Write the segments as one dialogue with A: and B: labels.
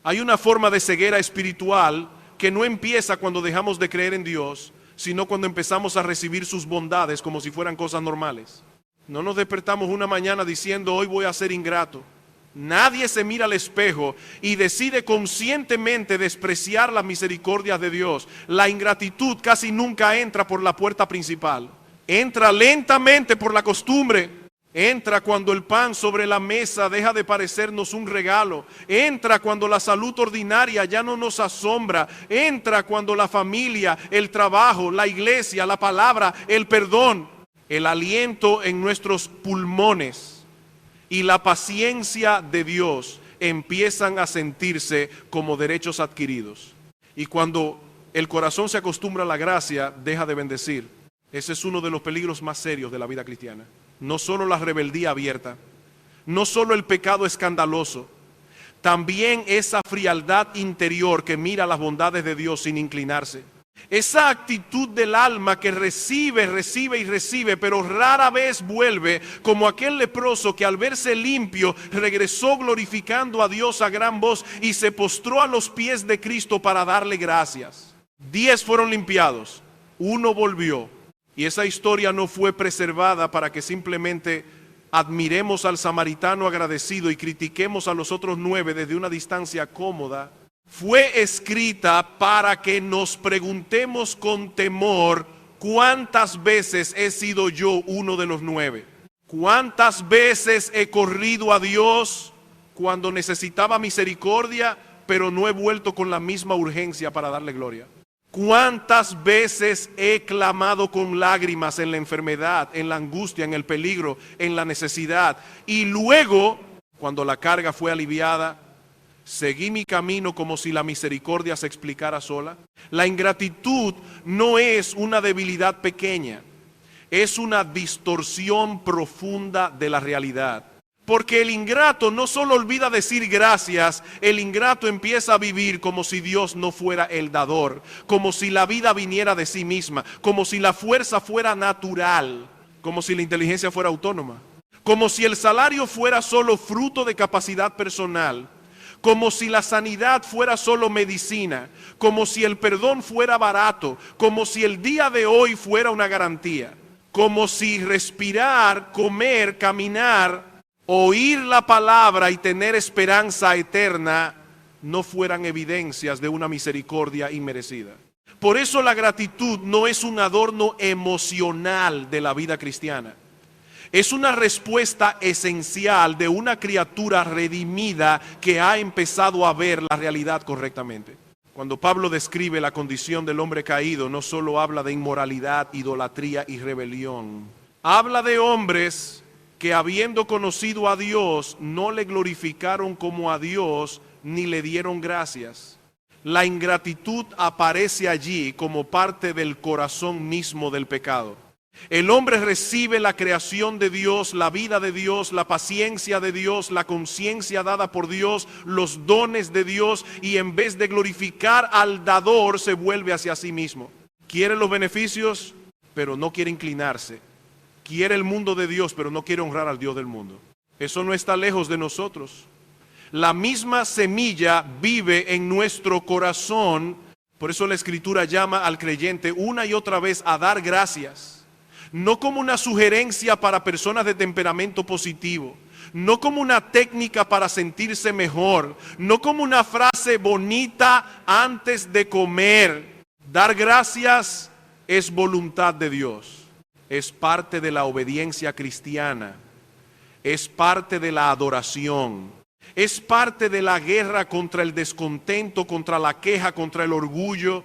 A: Hay una forma de ceguera espiritual que no empieza cuando dejamos de creer en Dios, sino cuando empezamos a recibir sus bondades como si fueran cosas normales. No nos despertamos una mañana diciendo hoy voy a ser ingrato. Nadie se mira al espejo y decide conscientemente despreciar las misericordias de Dios. La ingratitud casi nunca entra por la puerta principal. Entra lentamente por la costumbre. Entra cuando el pan sobre la mesa deja de parecernos un regalo. Entra cuando la salud ordinaria ya no nos asombra. Entra cuando la familia, el trabajo, la iglesia, la palabra, el perdón, el aliento en nuestros pulmones y la paciencia de Dios empiezan a sentirse como derechos adquiridos. Y cuando el corazón se acostumbra a la gracia, deja de bendecir. Ese es uno de los peligros más serios de la vida cristiana. No solo la rebeldía abierta, no solo el pecado escandaloso, también esa frialdad interior que mira las bondades de Dios sin inclinarse. Esa actitud del alma que recibe, pero rara vez vuelve, como aquel leproso que al verse limpio regresó glorificando a Dios a gran voz y se postró a los pies de Cristo para darle gracias. 10 fueron limpiados, 1 volvió. Y esa historia no fue preservada para que simplemente admiremos al samaritano agradecido y critiquemos a los otros 9 desde una distancia cómoda. Fue escrita para que nos preguntemos con temor cuántas veces he sido yo uno de los 9. Cuántas veces he corrido a Dios cuando necesitaba misericordia, pero no he vuelto con la misma urgencia para darle gloria. ¿Cuántas veces he clamado con lágrimas en la enfermedad, en la angustia, en el peligro, en la necesidad? Y luego, cuando la carga fue aliviada, seguí mi camino como si la misericordia se explicara sola. La ingratitud no es una debilidad pequeña, es una distorsión profunda de la realidad. Porque el ingrato no solo olvida decir gracias, el ingrato empieza a vivir como si Dios no fuera el dador, como si la vida viniera de sí misma, como si la fuerza fuera natural, como si la inteligencia fuera autónoma, como si el salario fuera solo fruto de capacidad personal, como si la sanidad fuera solo medicina, como si el perdón fuera barato, como si el día de hoy fuera una garantía, como si respirar, comer, caminar, oír la palabra y tener esperanza eterna no fueran evidencias de una misericordia inmerecida. Por eso la gratitud no es un adorno emocional de la vida cristiana. Es una respuesta esencial de una criatura redimida que ha empezado a ver la realidad correctamente. Cuando Pablo describe la condición del hombre caído, no solo habla de inmoralidad, idolatría y rebelión. Habla de hombres que habiendo conocido a Dios, no le glorificaron como a Dios, ni le dieron gracias. La ingratitud aparece allí como parte del corazón mismo del pecado. El hombre recibe la creación de Dios, la vida de Dios, la paciencia de Dios, la conciencia dada por Dios, los dones de Dios, y en vez de glorificar al dador, se vuelve hacia sí mismo. Quiere los beneficios, pero no quiere inclinarse. Quiere el mundo de Dios, pero no quiere honrar al Dios del mundo. Eso no está lejos de nosotros. La misma semilla vive en nuestro corazón. Por eso la Escritura llama al creyente una y otra vez a dar gracias. No como una sugerencia para personas de temperamento positivo. No como una técnica para sentirse mejor. No como una frase bonita antes de comer. Dar gracias es voluntad de Dios. Es parte de la obediencia cristiana, es parte de la adoración, es parte de la guerra contra el descontento, contra la queja, contra el orgullo,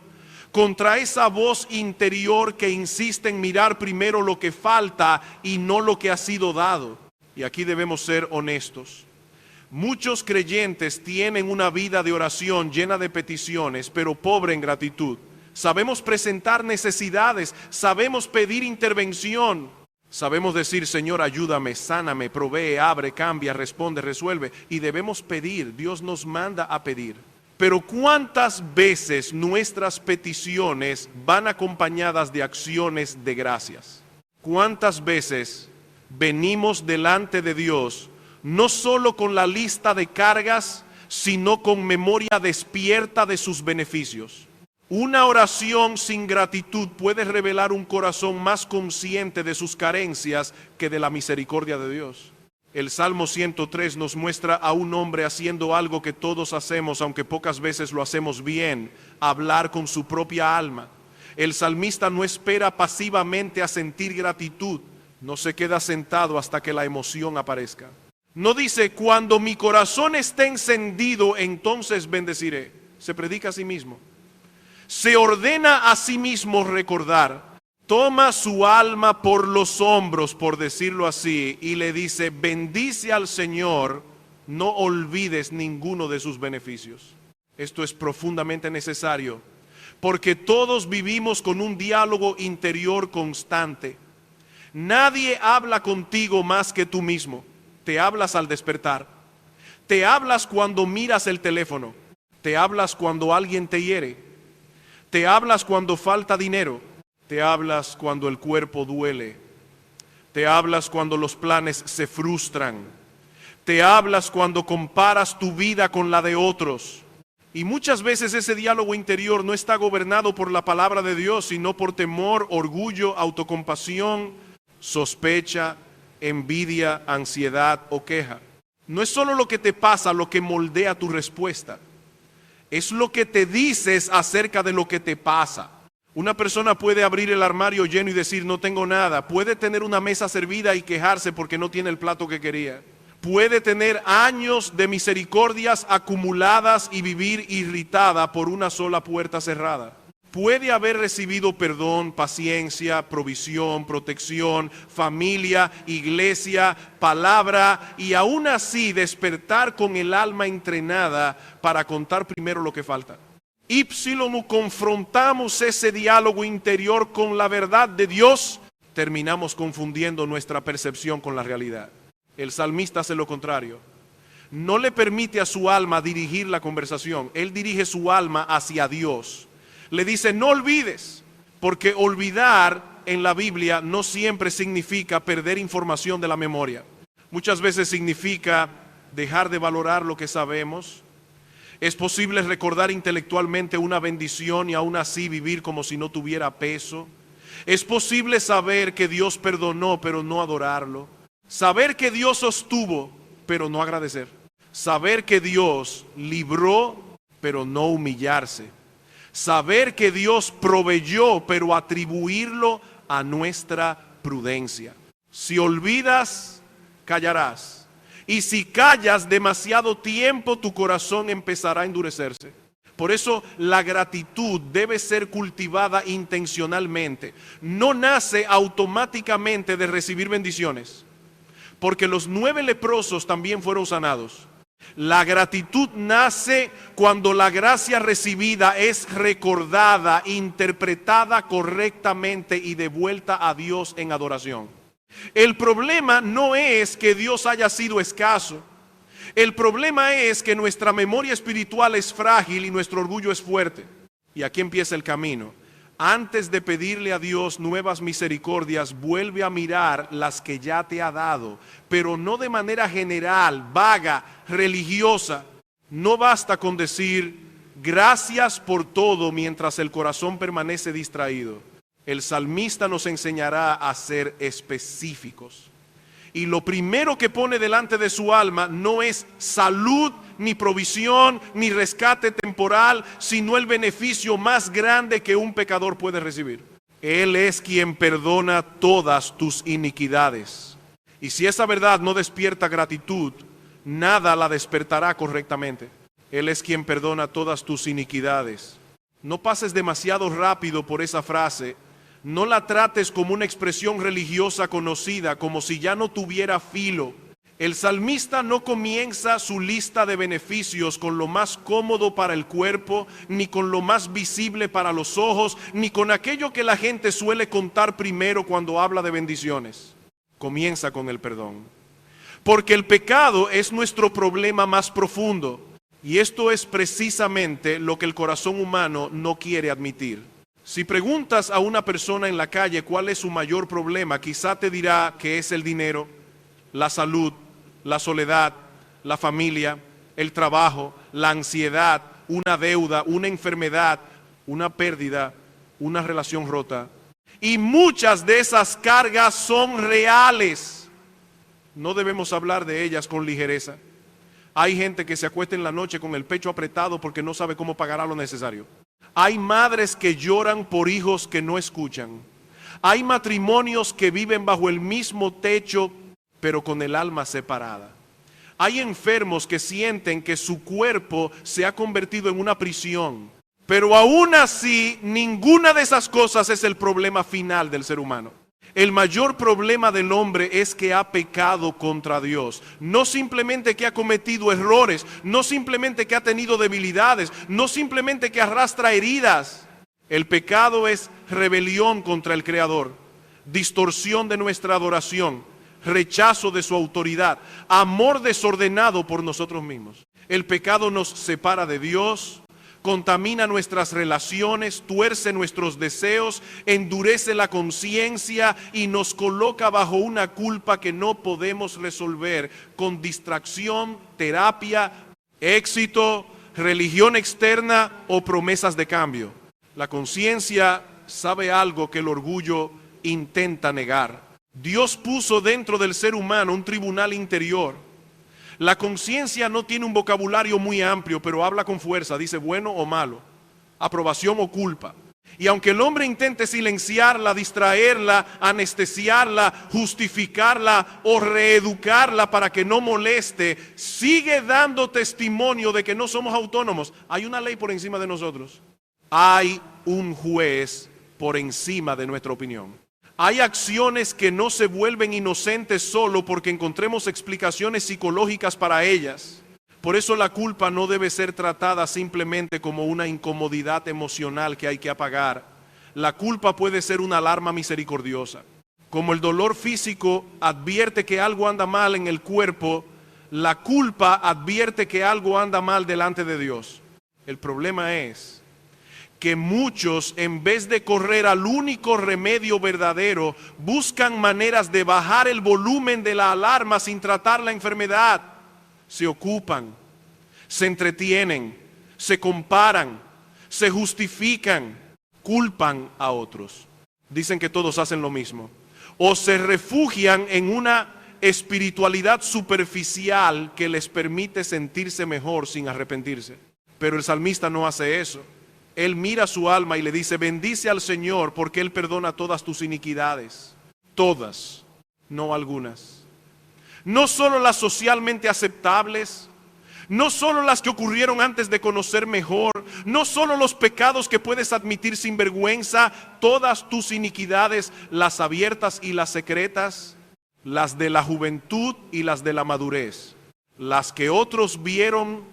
A: contra esa voz interior que insiste en mirar primero lo que falta y no lo que ha sido dado. Y aquí debemos ser honestos. Muchos creyentes tienen una vida de oración llena de peticiones, pero pobre en gratitud. Sabemos presentar necesidades, sabemos pedir intervención, sabemos decir, Señor, ayúdame, sáname, provee, abre, cambia, responde, resuelve. Y debemos pedir, Dios nos manda a pedir. Pero ¿cuántas veces nuestras peticiones van acompañadas de acciones de gracias? ¿Cuántas veces venimos delante de Dios no solo con la lista de cargas, sino con memoria despierta de sus beneficios. Una oración sin gratitud puede revelar un corazón más consciente de sus carencias que de la misericordia de Dios. El Salmo 103 nos muestra a un hombre haciendo algo que todos hacemos, aunque pocas veces lo hacemos bien: hablar con su propia alma. El salmista no espera pasivamente a sentir gratitud, no se queda sentado hasta que la emoción aparezca. No dice: cuando mi corazón esté encendido, entonces bendeciré. Se predica a sí mismo. Se ordena a sí mismo recordar. Toma su alma por los hombros, por decirlo así, y le dice: bendice al Señor, no olvides ninguno de sus beneficios. Esto es profundamente necesario, porque todos vivimos con un diálogo interior constante. Nadie habla contigo más que tú mismo. Te hablas al despertar, te hablas cuando miras el teléfono, te hablas cuando alguien te hiere, te hablas cuando falta dinero, te hablas cuando el cuerpo duele, te hablas cuando los planes se frustran, te hablas cuando comparas tu vida con la de otros. Y muchas veces ese diálogo interior no está gobernado por la palabra de Dios, sino por temor, orgullo, autocompasión, sospecha, envidia, ansiedad o queja. No es solo lo que te pasa lo que moldea tu respuesta, es lo que te dices acerca de lo que te pasa. Una persona puede abrir el armario lleno y decir: no tengo nada. Puede tener una mesa servida y quejarse porque no tiene el plato que quería. Puede tener años de misericordias acumuladas y vivir irritada por una sola puerta cerrada. Puede haber recibido perdón, paciencia, provisión, protección, familia, iglesia, palabra, y aún así despertar con el alma entrenada para contar primero lo que falta. Ípsilon confrontamos ese diálogo interior con la verdad de Dios, terminamos confundiendo nuestra percepción con la realidad. El salmista hace lo contrario. No le permite a su alma dirigir la conversación. Él dirige su alma hacia Dios. Le dice: no olvides, porque olvidar en la Biblia no siempre significa perder información de la memoria. Muchas veces significa dejar de valorar lo que sabemos. Es posible recordar intelectualmente una bendición y aún así vivir como si no tuviera peso. Es posible saber que Dios perdonó, pero no adorarlo. Saber que Dios sostuvo, pero no agradecer. Saber que Dios libró, pero no humillarse. Saber que Dios proveyó, pero atribuirlo a nuestra prudencia. Si olvidas, callarás. Y si callas demasiado tiempo, tu corazón empezará a endurecerse. Por eso la gratitud debe ser cultivada intencionalmente. No nace automáticamente de recibir bendiciones, porque los 9 leprosos también fueron sanados. La gratitud nace cuando la gracia recibida es recordada, interpretada correctamente y devuelta a Dios en adoración. El problema no es que Dios haya sido escaso. El problema es que nuestra memoria espiritual es frágil y nuestro orgullo es fuerte. Y aquí empieza el camino. Antes de pedirle a Dios nuevas misericordias, vuelve a mirar las que ya te ha dado, pero no de manera general, vaga, religiosa. No basta con decir gracias por todo mientras el corazón permanece distraído. El salmista nos enseñará a ser específicos. Y lo primero que pone delante de su alma no es salud, ni provisión, ni rescate temporal, sino el beneficio más grande que un pecador puede recibir. Él es quien perdona todas tus iniquidades. Y si esa verdad no despierta gratitud, nada la despertará correctamente. Él es quien perdona todas tus iniquidades. No pases demasiado rápido por esa frase. No la trates como una expresión religiosa conocida, como si ya no tuviera filo. El salmista no comienza su lista de beneficios con lo más cómodo para el cuerpo, ni con lo más visible para los ojos, ni con aquello que la gente suele contar primero cuando habla de bendiciones. Comienza con el perdón. Porque el pecado es nuestro problema más profundo, y esto es precisamente lo que el corazón humano no quiere admitir. Si preguntas a una persona en la calle cuál es su mayor problema, quizá te dirá que es el dinero, la salud, la soledad, la familia, el trabajo, la ansiedad, una deuda, una enfermedad, una pérdida, una relación rota. Y muchas de esas cargas son reales. No debemos hablar de ellas con ligereza. Hay gente que se acuesta en la noche con el pecho apretado porque no sabe cómo pagará lo necesario. Hay madres que lloran por hijos que no escuchan. Hay matrimonios que viven bajo el mismo techo, pero con el alma separada. Hay enfermos que sienten que su cuerpo se ha convertido en una prisión. Pero aún así, ninguna de esas cosas es el problema final del ser humano. El mayor problema del hombre es que ha pecado contra Dios. No simplemente que ha cometido errores, no simplemente que ha tenido debilidades, no simplemente que arrastra heridas. El pecado es rebelión contra el Creador, distorsión de nuestra adoración, rechazo de su autoridad, amor desordenado por nosotros mismos. El pecado nos separa de Dios, contamina nuestras relaciones, tuerce nuestros deseos, endurece la conciencia y nos coloca bajo una culpa que no podemos resolver con distracción, terapia, éxito, religión externa o promesas de cambio. La conciencia sabe algo que el orgullo intenta negar. Dios puso dentro del ser humano un tribunal interior. La conciencia no tiene un vocabulario muy amplio, pero habla con fuerza, dice bueno o malo, aprobación o culpa. Y aunque el hombre intente silenciarla, distraerla, anestesiarla, justificarla o reeducarla para que no moleste, sigue dando testimonio de que no somos autónomos. Hay una ley por encima de nosotros. Hay un juez por encima de nuestra opinión. Hay acciones que no se vuelven inocentes solo porque encontremos explicaciones psicológicas para ellas. Por eso la culpa no debe ser tratada simplemente como una incomodidad emocional que hay que apagar. La culpa puede ser una alarma misericordiosa. Como el dolor físico advierte que algo anda mal en el cuerpo, la culpa advierte que algo anda mal delante de Dios. El problema es que muchos, en vez de correr al único remedio verdadero, buscan maneras de bajar el volumen de la alarma sin tratar la enfermedad. Se ocupan, se entretienen, se comparan, se justifican, culpan a otros. Dicen que todos hacen lo mismo. O se refugian en una espiritualidad superficial que les permite sentirse mejor sin arrepentirse. Pero el salmista no hace eso. Él mira su alma y le dice, bendice al Señor porque Él perdona todas tus iniquidades. Todas, no algunas. No solo las socialmente aceptables, no solo las que ocurrieron antes de conocer mejor, no solo los pecados que puedes admitir sin vergüenza, todas tus iniquidades, las abiertas y las secretas, las de la juventud y las de la madurez, las que otros vieron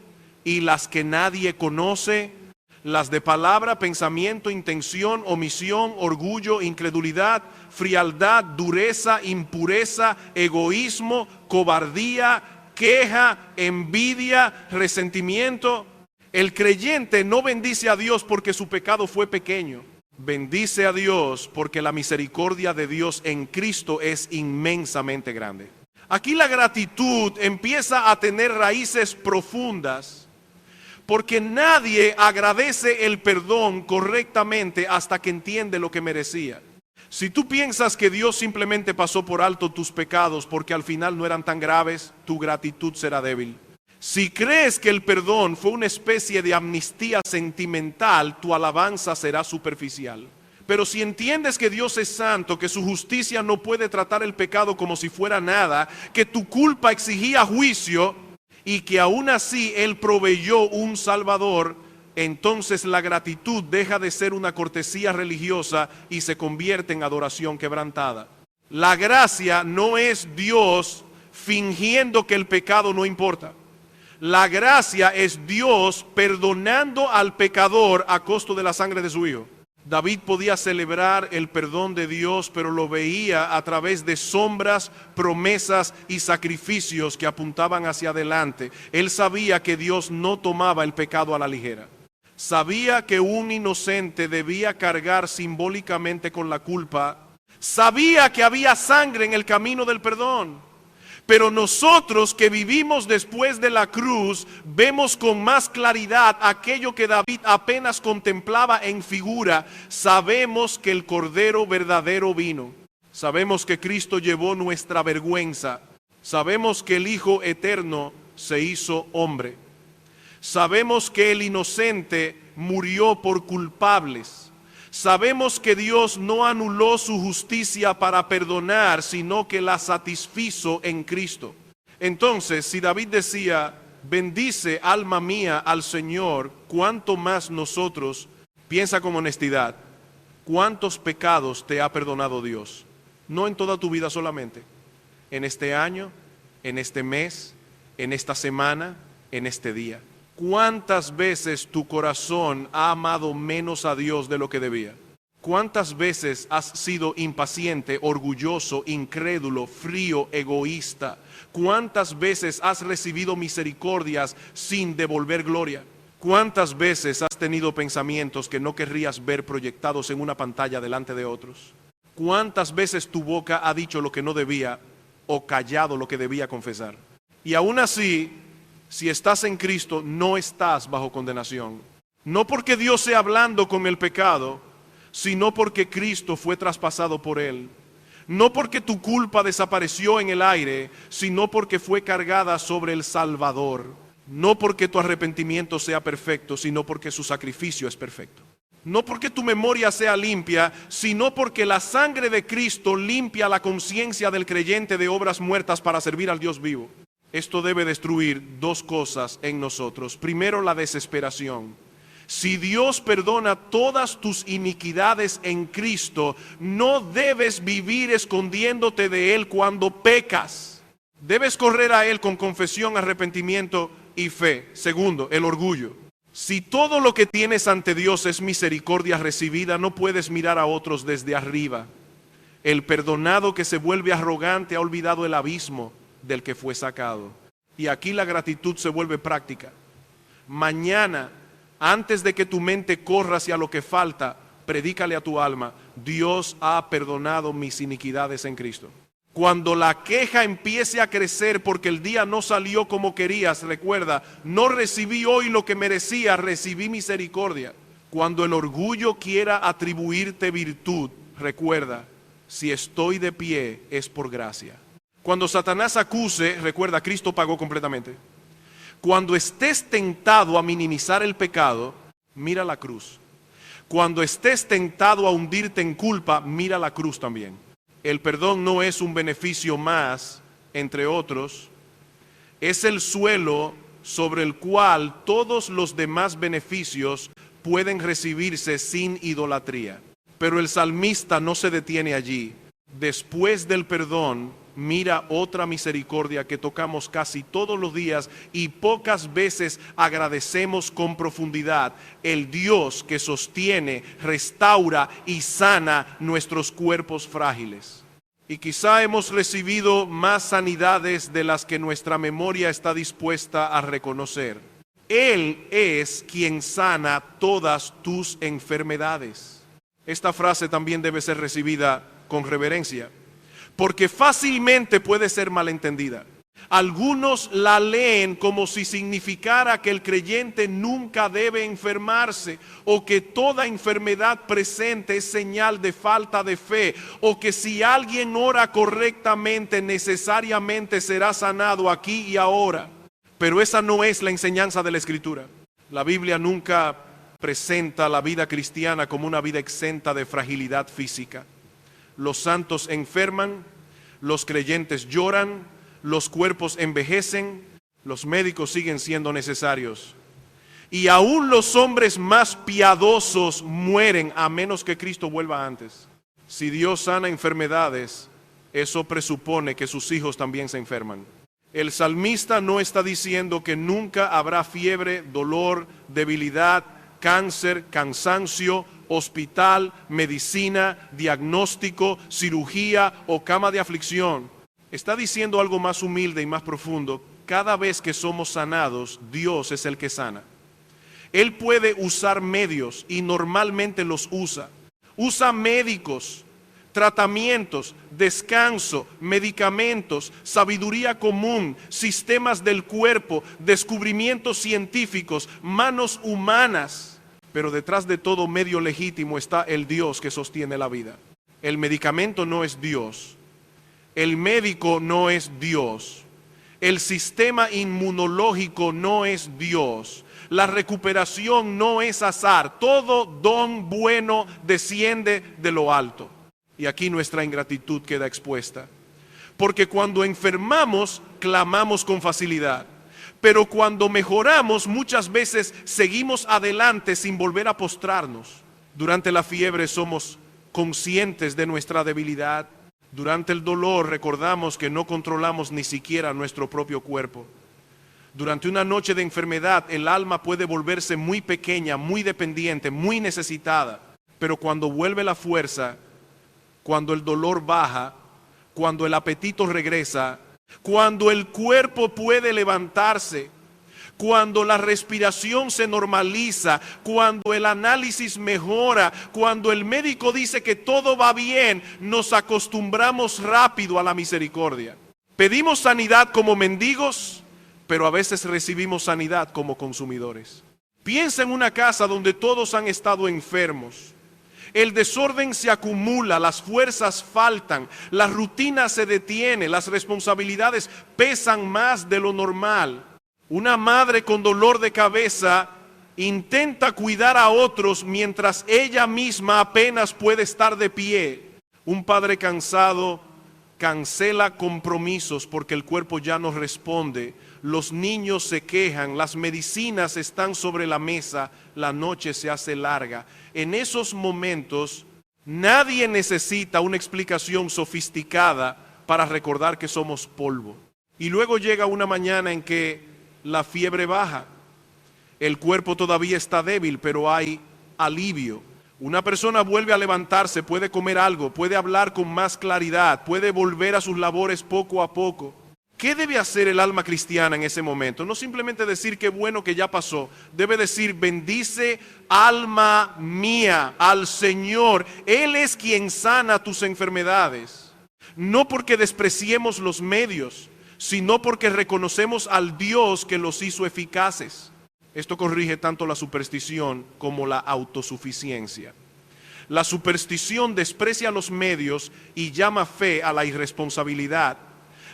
A: y las que nadie conoce, las de palabra, pensamiento, intención, omisión, orgullo, incredulidad, frialdad, dureza, impureza, egoísmo, cobardía, queja, envidia, resentimiento. El creyente no bendice a Dios porque su pecado fue pequeño. Bendice a Dios porque la misericordia de Dios en Cristo es inmensamente grande. Aquí la gratitud empieza a tener raíces profundas, porque nadie agradece el perdón correctamente hasta que entiende lo que merecía. Si tú piensas que Dios simplemente pasó por alto tus pecados porque al final no eran tan graves, tu gratitud será débil. Si crees que el perdón fue una especie de amnistía sentimental, tu alabanza será superficial. Pero si entiendes que Dios es santo, que su justicia no puede tratar el pecado como si fuera nada, que tu culpa exigía juicio, y que aún así Él proveyó un Salvador, entonces la gratitud deja de ser una cortesía religiosa y se convierte en adoración quebrantada. La gracia no es Dios fingiendo que el pecado no importa. La gracia es Dios perdonando al pecador a costo de la sangre de su Hijo. David podía celebrar el perdón de Dios, pero lo veía a través de sombras, promesas y sacrificios que apuntaban hacia adelante. Él sabía que Dios no tomaba el pecado a la ligera. Sabía que un inocente debía cargar simbólicamente con la culpa. Sabía que había sangre en el camino del perdón. Pero nosotros que vivimos después de la cruz, vemos con más claridad aquello que David apenas contemplaba en figura. Sabemos que el Cordero verdadero vino. Sabemos que Cristo llevó nuestra vergüenza. Sabemos que el Hijo eterno se hizo hombre. Sabemos que el inocente murió por culpables. Sabemos que Dios no anuló su justicia para perdonar, sino que la satisfizo en Cristo. Entonces, si David decía, bendice alma mía al Señor, cuánto más nosotros, piensa con honestidad, ¿cuántos pecados te ha perdonado Dios? No en toda tu vida solamente, en este año, en este mes, en esta semana, en este día. ¿Cuántas veces tu corazón ha amado menos a Dios de lo que debía? ¿Cuántas veces has sido impaciente, orgulloso, incrédulo, frío, egoísta? ¿Cuántas veces has recibido misericordias sin devolver gloria? ¿Cuántas veces has tenido pensamientos que no querrías ver proyectados en una pantalla delante de otros? ¿Cuántas veces tu boca ha dicho lo que no debía o callado lo que debía confesar? Y aún así, si estás en Cristo, no estás bajo condenación. No porque Dios sea blando con el pecado, sino porque Cristo fue traspasado por él. No porque tu culpa desapareció en el aire, sino porque fue cargada sobre el Salvador. No porque tu arrepentimiento sea perfecto, sino porque su sacrificio es perfecto. No porque tu memoria sea limpia, sino porque la sangre de Cristo limpia la conciencia del creyente de obras muertas para servir al Dios vivo. Esto debe destruir dos cosas en nosotros. Primero, la desesperación. Si Dios perdona todas tus iniquidades en Cristo, no debes vivir escondiéndote de Él cuando pecas. Debes correr a Él con confesión, arrepentimiento y fe. Segundo, el orgullo. Si todo lo que tienes ante Dios es misericordia recibida, no puedes mirar a otros desde arriba. El perdonado que se vuelve arrogante ha olvidado el abismo del que fue sacado. Y aquí la gratitud se vuelve práctica. Mañana, antes de que tu mente corra hacia lo que falta, predícale a tu alma, Dios ha perdonado mis iniquidades en Cristo. Cuando la queja empiece a crecer porque el día no salió como querías, recuerda, no recibí hoy lo que merecía, recibí misericordia. Cuando el orgullo quiera atribuirte virtud, recuerda, si estoy de pie es por gracia. Cuando Satanás acuse, recuerda, Cristo pagó completamente. Cuando estés tentado a minimizar el pecado, mira la cruz. Cuando estés tentado a hundirte en culpa, mira la cruz también. El perdón no es un beneficio más, entre otros. Es el suelo sobre el cual todos los demás beneficios pueden recibirse sin idolatría. Pero el salmista no se detiene allí. Después del perdón, mira otra misericordia que tocamos casi todos los días y pocas veces agradecemos con profundidad. El Dios que sostiene, restaura y sana nuestros cuerpos frágiles. Y quizá hemos recibido más sanidades de las que nuestra memoria está dispuesta a reconocer. Él es quien sana todas tus enfermedades. Esta frase también debe ser recibida con reverencia, porque fácilmente puede ser malentendida. Algunos la leen como si significara que el creyente nunca debe enfermarse, o que toda enfermedad presente es señal de falta de fe, o que si alguien ora correctamente necesariamente será sanado aquí y ahora. Pero esa no es la enseñanza de la Escritura. La Biblia nunca presenta la vida cristiana como una vida exenta de fragilidad física. Los santos enferman, los creyentes lloran, los cuerpos envejecen, los médicos siguen siendo necesarios. Y aún los hombres más piadosos mueren a menos que Cristo vuelva antes. Si Dios sana enfermedades, eso presupone que sus hijos también se enferman. El salmista no está diciendo que nunca habrá fiebre, dolor, debilidad, cáncer, cansancio, hospital, medicina, diagnóstico, cirugía o cama de aflicción. Está diciendo algo más humilde y más profundo. Cada vez que somos sanados, Dios es el que sana. Él puede usar medios y normalmente los usa. Usa médicos, tratamientos, descanso, medicamentos, sabiduría común, sistemas del cuerpo, descubrimientos científicos, manos humanas. Pero detrás de todo medio legítimo está el Dios que sostiene la vida. El medicamento no es Dios. El médico no es Dios. El sistema inmunológico no es Dios. La recuperación no es azar. Todo don bueno desciende de lo alto. Y aquí nuestra ingratitud queda expuesta. Porque cuando enfermamos, clamamos con facilidad. Pero cuando mejoramos, muchas veces seguimos adelante sin volver a postrarnos. Durante la fiebre somos conscientes de nuestra debilidad. Durante el dolor recordamos que no controlamos ni siquiera nuestro propio cuerpo. Durante una noche de enfermedad, el alma puede volverse muy pequeña, muy dependiente, muy necesitada. Pero cuando vuelve la fuerza, cuando el dolor baja, cuando el apetito regresa, cuando el cuerpo puede levantarse, cuando la respiración se normaliza, cuando el análisis mejora, cuando el médico dice que todo va bien, nos acostumbramos rápido a la misericordia. Pedimos sanidad como mendigos, pero a veces recibimos sanidad como consumidores. Piensa en una casa donde todos han estado enfermos. El desorden se acumula, las fuerzas faltan, la rutina se detiene, las responsabilidades pesan más de lo normal. Una madre con dolor de cabeza intenta cuidar a otros mientras ella misma apenas puede estar de pie. Un padre cansado cancela compromisos porque el cuerpo ya no responde. Los niños se quejan, las medicinas están sobre la mesa, la noche se hace larga. En esos momentos, nadie necesita una explicación sofisticada para recordar que somos polvo. Y luego llega una mañana en que la fiebre baja, el cuerpo todavía está débil, pero hay alivio. Una persona vuelve a levantarse, puede comer algo, puede hablar con más claridad, puede volver a sus labores poco a poco. ¿Qué debe hacer el alma cristiana en ese momento? No simplemente decir qué bueno que ya pasó. Debe decir, bendice alma mía al Señor. Él es quien sana tus enfermedades. No porque despreciemos los medios, sino porque reconocemos al Dios que los hizo eficaces. Esto corrige tanto la superstición como la autosuficiencia. La superstición desprecia los medios y llama fe a la irresponsabilidad.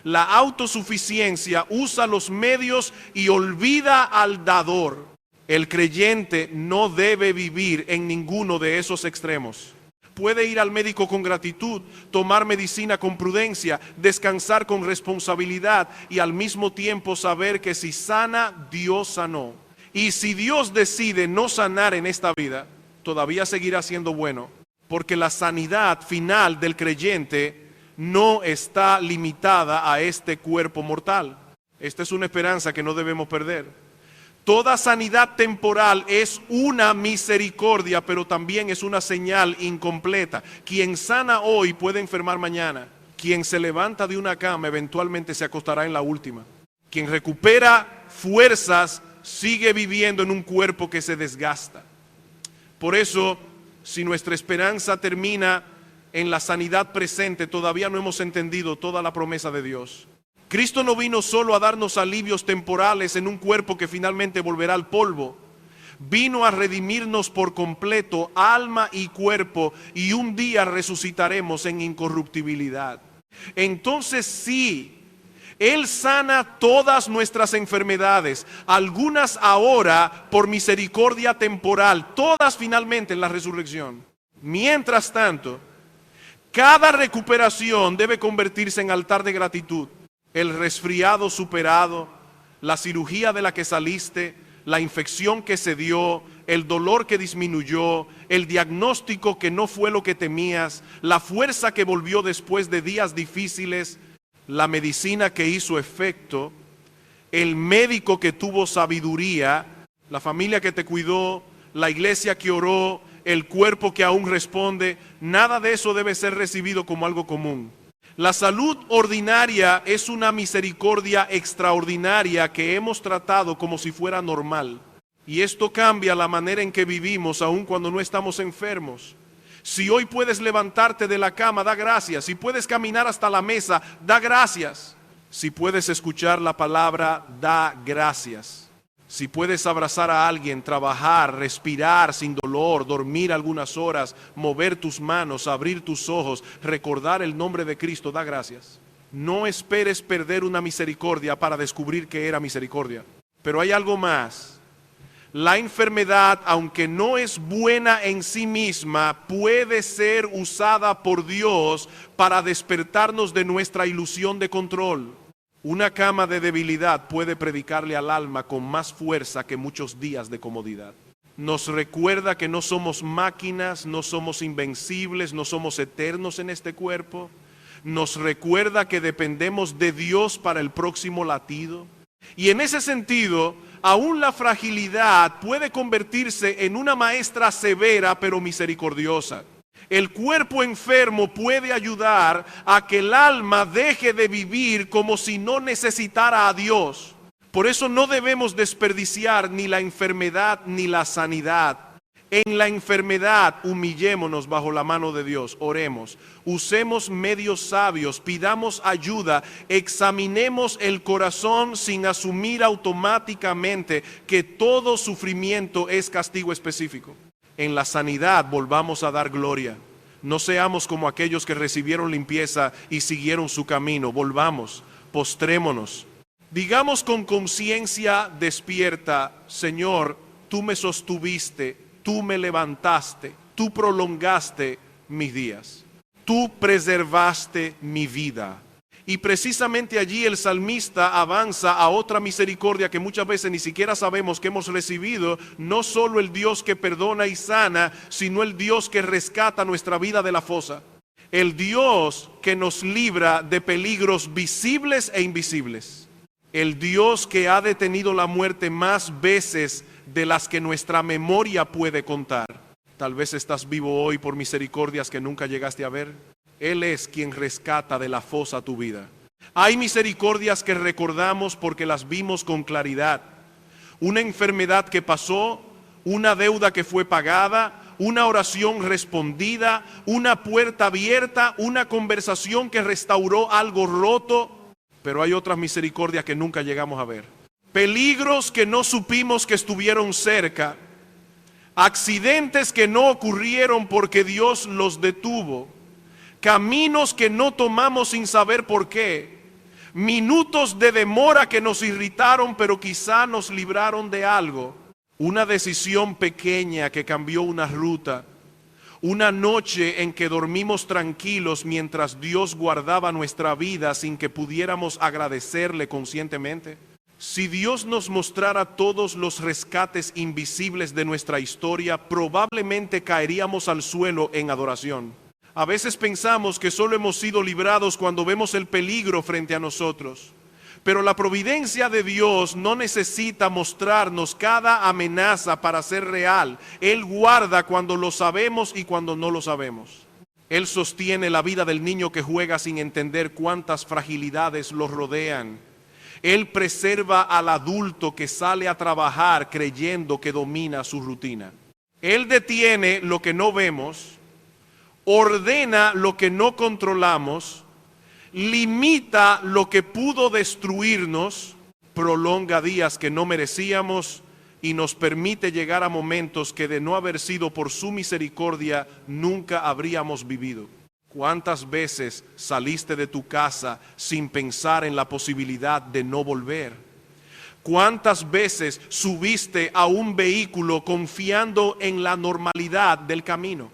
A: La autosuficiencia usa los medios y olvida al dador. El creyente no debe vivir en ninguno de esos extremos. Puede ir al médico con gratitud, tomar medicina con prudencia, descansar con responsabilidad y al mismo tiempo saber que si sana, Dios sanó. Y si Dios decide no sanar en esta vida, todavía seguirá siendo bueno, porque la sanidad final del creyente no está limitada a este cuerpo mortal. Esta es una esperanza que no debemos perder. Toda sanidad temporal es una misericordia, pero también es una señal incompleta. Quien sana hoy puede enfermar mañana. Quien se levanta de una cama eventualmente se acostará en la última. Quien recupera fuerzas sigue viviendo en un cuerpo que se desgasta. Por eso, si nuestra esperanza termina en la sanidad presente, todavía no hemos entendido toda la promesa de Dios. Cristo no vino solo a darnos alivios temporales en un cuerpo que finalmente volverá al polvo. Vino a redimirnos por completo, alma y cuerpo, y un día resucitaremos en incorruptibilidad. Entonces sí, Él sana todas nuestras enfermedades, algunas ahora por misericordia temporal, todas finalmente en la resurrección. Mientras tanto, cada recuperación debe convertirse en altar de gratitud. El resfriado superado, la cirugía de la que saliste, la infección que se dio, el dolor que disminuyó, el diagnóstico que no fue lo que temías, la fuerza que volvió después de días difíciles, la medicina que hizo efecto, el médico que tuvo sabiduría, la familia que te cuidó, la iglesia que oró, el cuerpo que aún responde. Nada de eso debe ser recibido como algo común. La salud ordinaria es una misericordia extraordinaria que hemos tratado como si fuera normal. Y esto cambia la manera en que vivimos aun cuando no estamos enfermos. Si hoy puedes levantarte de la cama, da gracias. Si puedes caminar hasta la mesa, da gracias. Si puedes escuchar la palabra, da gracias. Si puedes abrazar a alguien, trabajar, respirar sin dolor, dormir algunas horas, mover tus manos, abrir tus ojos, recordar el nombre de Cristo, da gracias. No esperes perder una misericordia para descubrir que era misericordia. Pero hay algo más. La enfermedad, aunque no es buena en sí misma, puede ser usada por Dios para despertarnos de nuestra ilusión de control. Una cama de debilidad puede predicarle al alma con más fuerza que muchos días de comodidad. Nos recuerda que no somos máquinas, no somos invencibles, no somos eternos en este cuerpo. Nos recuerda que dependemos de Dios para el próximo latido. Y en ese sentido, aún la fragilidad puede convertirse en una maestra severa pero misericordiosa. El cuerpo enfermo puede ayudar a que el alma deje de vivir como si no necesitara a Dios. Por eso no debemos desperdiciar ni la enfermedad ni la sanidad. En la enfermedad humillémonos bajo la mano de Dios, oremos, usemos medios sabios, pidamos ayuda, examinemos el corazón sin asumir automáticamente que todo sufrimiento es castigo específico. En la sanidad volvamos a dar gloria. No seamos como aquellos que recibieron limpieza y siguieron su camino. Volvamos, postrémonos. Digamos con conciencia despierta, Señor, tú me sostuviste, tú me levantaste, tú prolongaste mis días, tú preservaste mi vida. Y precisamente allí el salmista avanza a otra misericordia que muchas veces ni siquiera sabemos que hemos recibido. No solo el Dios que perdona y sana, sino el Dios que rescata nuestra vida de la fosa. El Dios que nos libra de peligros visibles e invisibles. El Dios que ha detenido la muerte más veces de las que nuestra memoria puede contar. Tal vez estás vivo hoy por misericordias que nunca llegaste a ver. Él es quien rescata de la fosa tu vida. Hay misericordias que recordamos porque las vimos con claridad. Una enfermedad que pasó, una deuda que fue pagada, una oración respondida, una puerta abierta, una conversación que restauró algo roto. Pero hay otras misericordias que nunca llegamos a ver. Peligros que no supimos que estuvieron cerca, accidentes que no ocurrieron porque Dios los detuvo, caminos que no tomamos sin saber por qué, minutos de demora que nos irritaron pero quizá nos libraron de algo, una decisión pequeña que cambió una ruta, una noche en que dormimos tranquilos mientras Dios guardaba nuestra vida sin que pudiéramos agradecerle conscientemente. Si Dios nos mostrara todos los rescates invisibles de nuestra historia, probablemente caeríamos al suelo en adoración. A veces pensamos que solo hemos sido librados cuando vemos el peligro frente a nosotros. Pero la providencia de Dios no necesita mostrarnos cada amenaza para ser real. Él guarda cuando lo sabemos y cuando no lo sabemos. Él sostiene la vida del niño que juega sin entender cuántas fragilidades lo rodean. Él preserva al adulto que sale a trabajar creyendo que domina su rutina. Él detiene lo que no vemos, ordena lo que no controlamos, limita lo que pudo destruirnos, prolonga días que no merecíamos y nos permite llegar a momentos que de no haber sido por su misericordia nunca habríamos vivido. ¿Cuántas veces saliste de tu casa sin pensar en la posibilidad de no volver? ¿Cuántas veces subiste a un vehículo confiando en la normalidad del camino?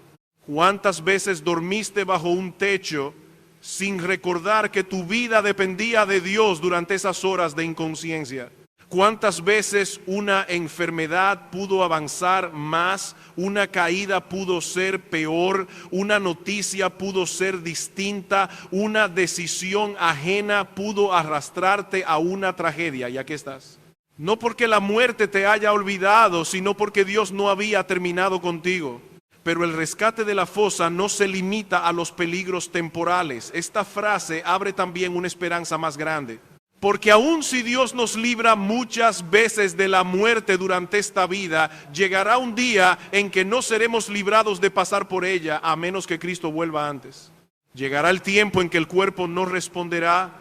A: ¿Cuántas veces dormiste bajo un techo sin recordar que tu vida dependía de Dios durante esas horas de inconsciencia? ¿Cuántas veces una enfermedad pudo avanzar más, una caída pudo ser peor, una noticia pudo ser distinta, una decisión ajena pudo arrastrarte a una tragedia? Y aquí estás. No porque la muerte te haya olvidado, sino porque Dios no había terminado contigo. Pero el rescate de la fosa no se limita a los peligros temporales. Esta frase abre también una esperanza más grande. Porque aun si Dios nos libra muchas veces de la muerte durante esta vida, llegará un día en que no seremos librados de pasar por ella, a menos que Cristo vuelva antes. Llegará el tiempo en que el cuerpo no responderá,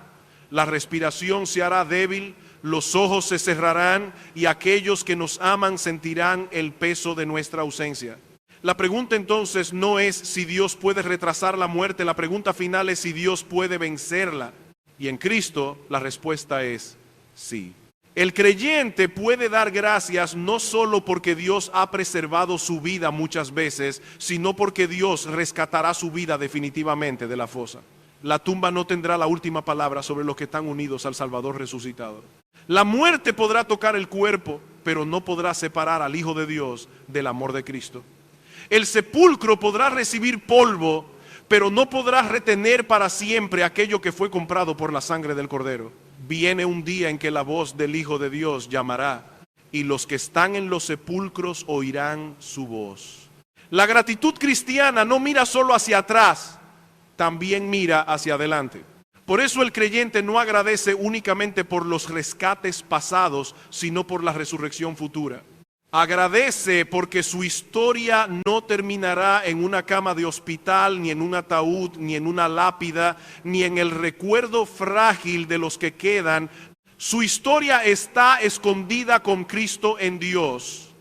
A: la respiración se hará débil, los ojos se cerrarán y aquellos que nos aman sentirán el peso de nuestra ausencia. La pregunta entonces no es si Dios puede retrasar la muerte, la pregunta final es si Dios puede vencerla. Y en Cristo la respuesta es sí. El creyente puede dar gracias no solo porque Dios ha preservado su vida muchas veces, sino porque Dios rescatará su vida definitivamente de la fosa. La tumba no tendrá la última palabra sobre los que están unidos al Salvador resucitado. La muerte podrá tocar el cuerpo, pero no podrá separar al Hijo de Dios del amor de Cristo. El sepulcro podrá recibir polvo, pero no podrá retener para siempre aquello que fue comprado por la sangre del Cordero. Viene un día en que la voz del Hijo de Dios llamará, y los que están en los sepulcros oirán su voz. La gratitud cristiana no mira solo hacia atrás, también mira hacia adelante. Por eso el creyente no agradece únicamente por los rescates pasados, sino por la resurrección futura. Agradece porque su historia no terminará en una cama de hospital, ni en un ataúd, ni en una lápida, ni en el recuerdo frágil de los que quedan. Su historia está escondida con Cristo en Dios.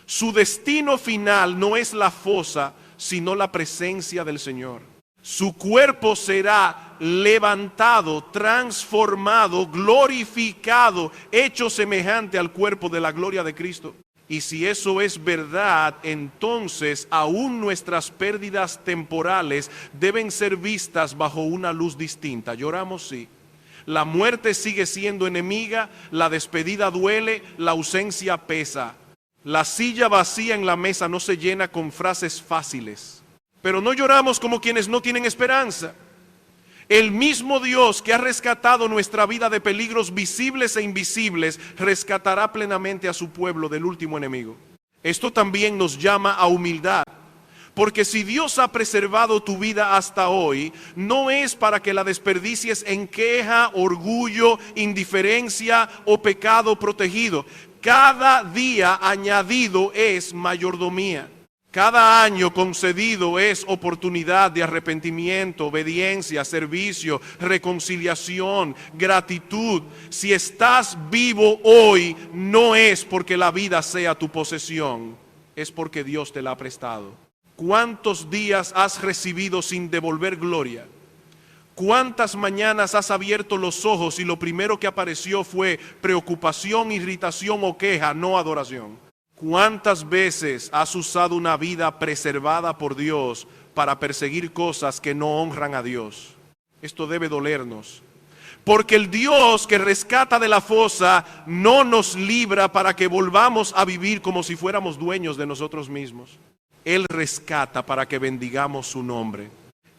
A: Su destino final no es la fosa, sino la presencia del Señor. Su cuerpo será levantado, transformado, glorificado, hecho semejante al cuerpo de la gloria de Cristo. Y si eso es verdad, entonces aún nuestras pérdidas temporales deben ser vistas bajo una luz distinta. Lloramos, sí. La muerte sigue siendo enemiga, la despedida duele, la ausencia pesa. La silla vacía en la mesa no se llena con frases fáciles. Pero no lloramos como quienes no tienen esperanza. El mismo Dios que ha rescatado nuestra vida de peligros visibles e invisibles, rescatará plenamente a su pueblo del último enemigo. Esto también nos llama a humildad, porque si Dios ha preservado tu vida hasta hoy, no es para que la desperdicies en queja, orgullo, indiferencia o pecado protegido. Cada día añadido es mayordomía. Cada año concedido es oportunidad de arrepentimiento, obediencia, servicio, reconciliación, gratitud. Si estás vivo hoy, no es porque la vida sea tu posesión, es porque Dios te la ha prestado. ¿Cuántos días has recibido sin devolver gloria? ¿Cuántas mañanas has abierto los ojos y lo primero que apareció fue preocupación, irritación o queja, no adoración? ¿Cuántas veces has usado una vida preservada por Dios para perseguir cosas que no honran a Dios? Esto debe dolernos. Porque el Dios que rescata de la fosa no nos libra para que volvamos a vivir como si fuéramos dueños de nosotros mismos. Él rescata para que bendigamos su nombre.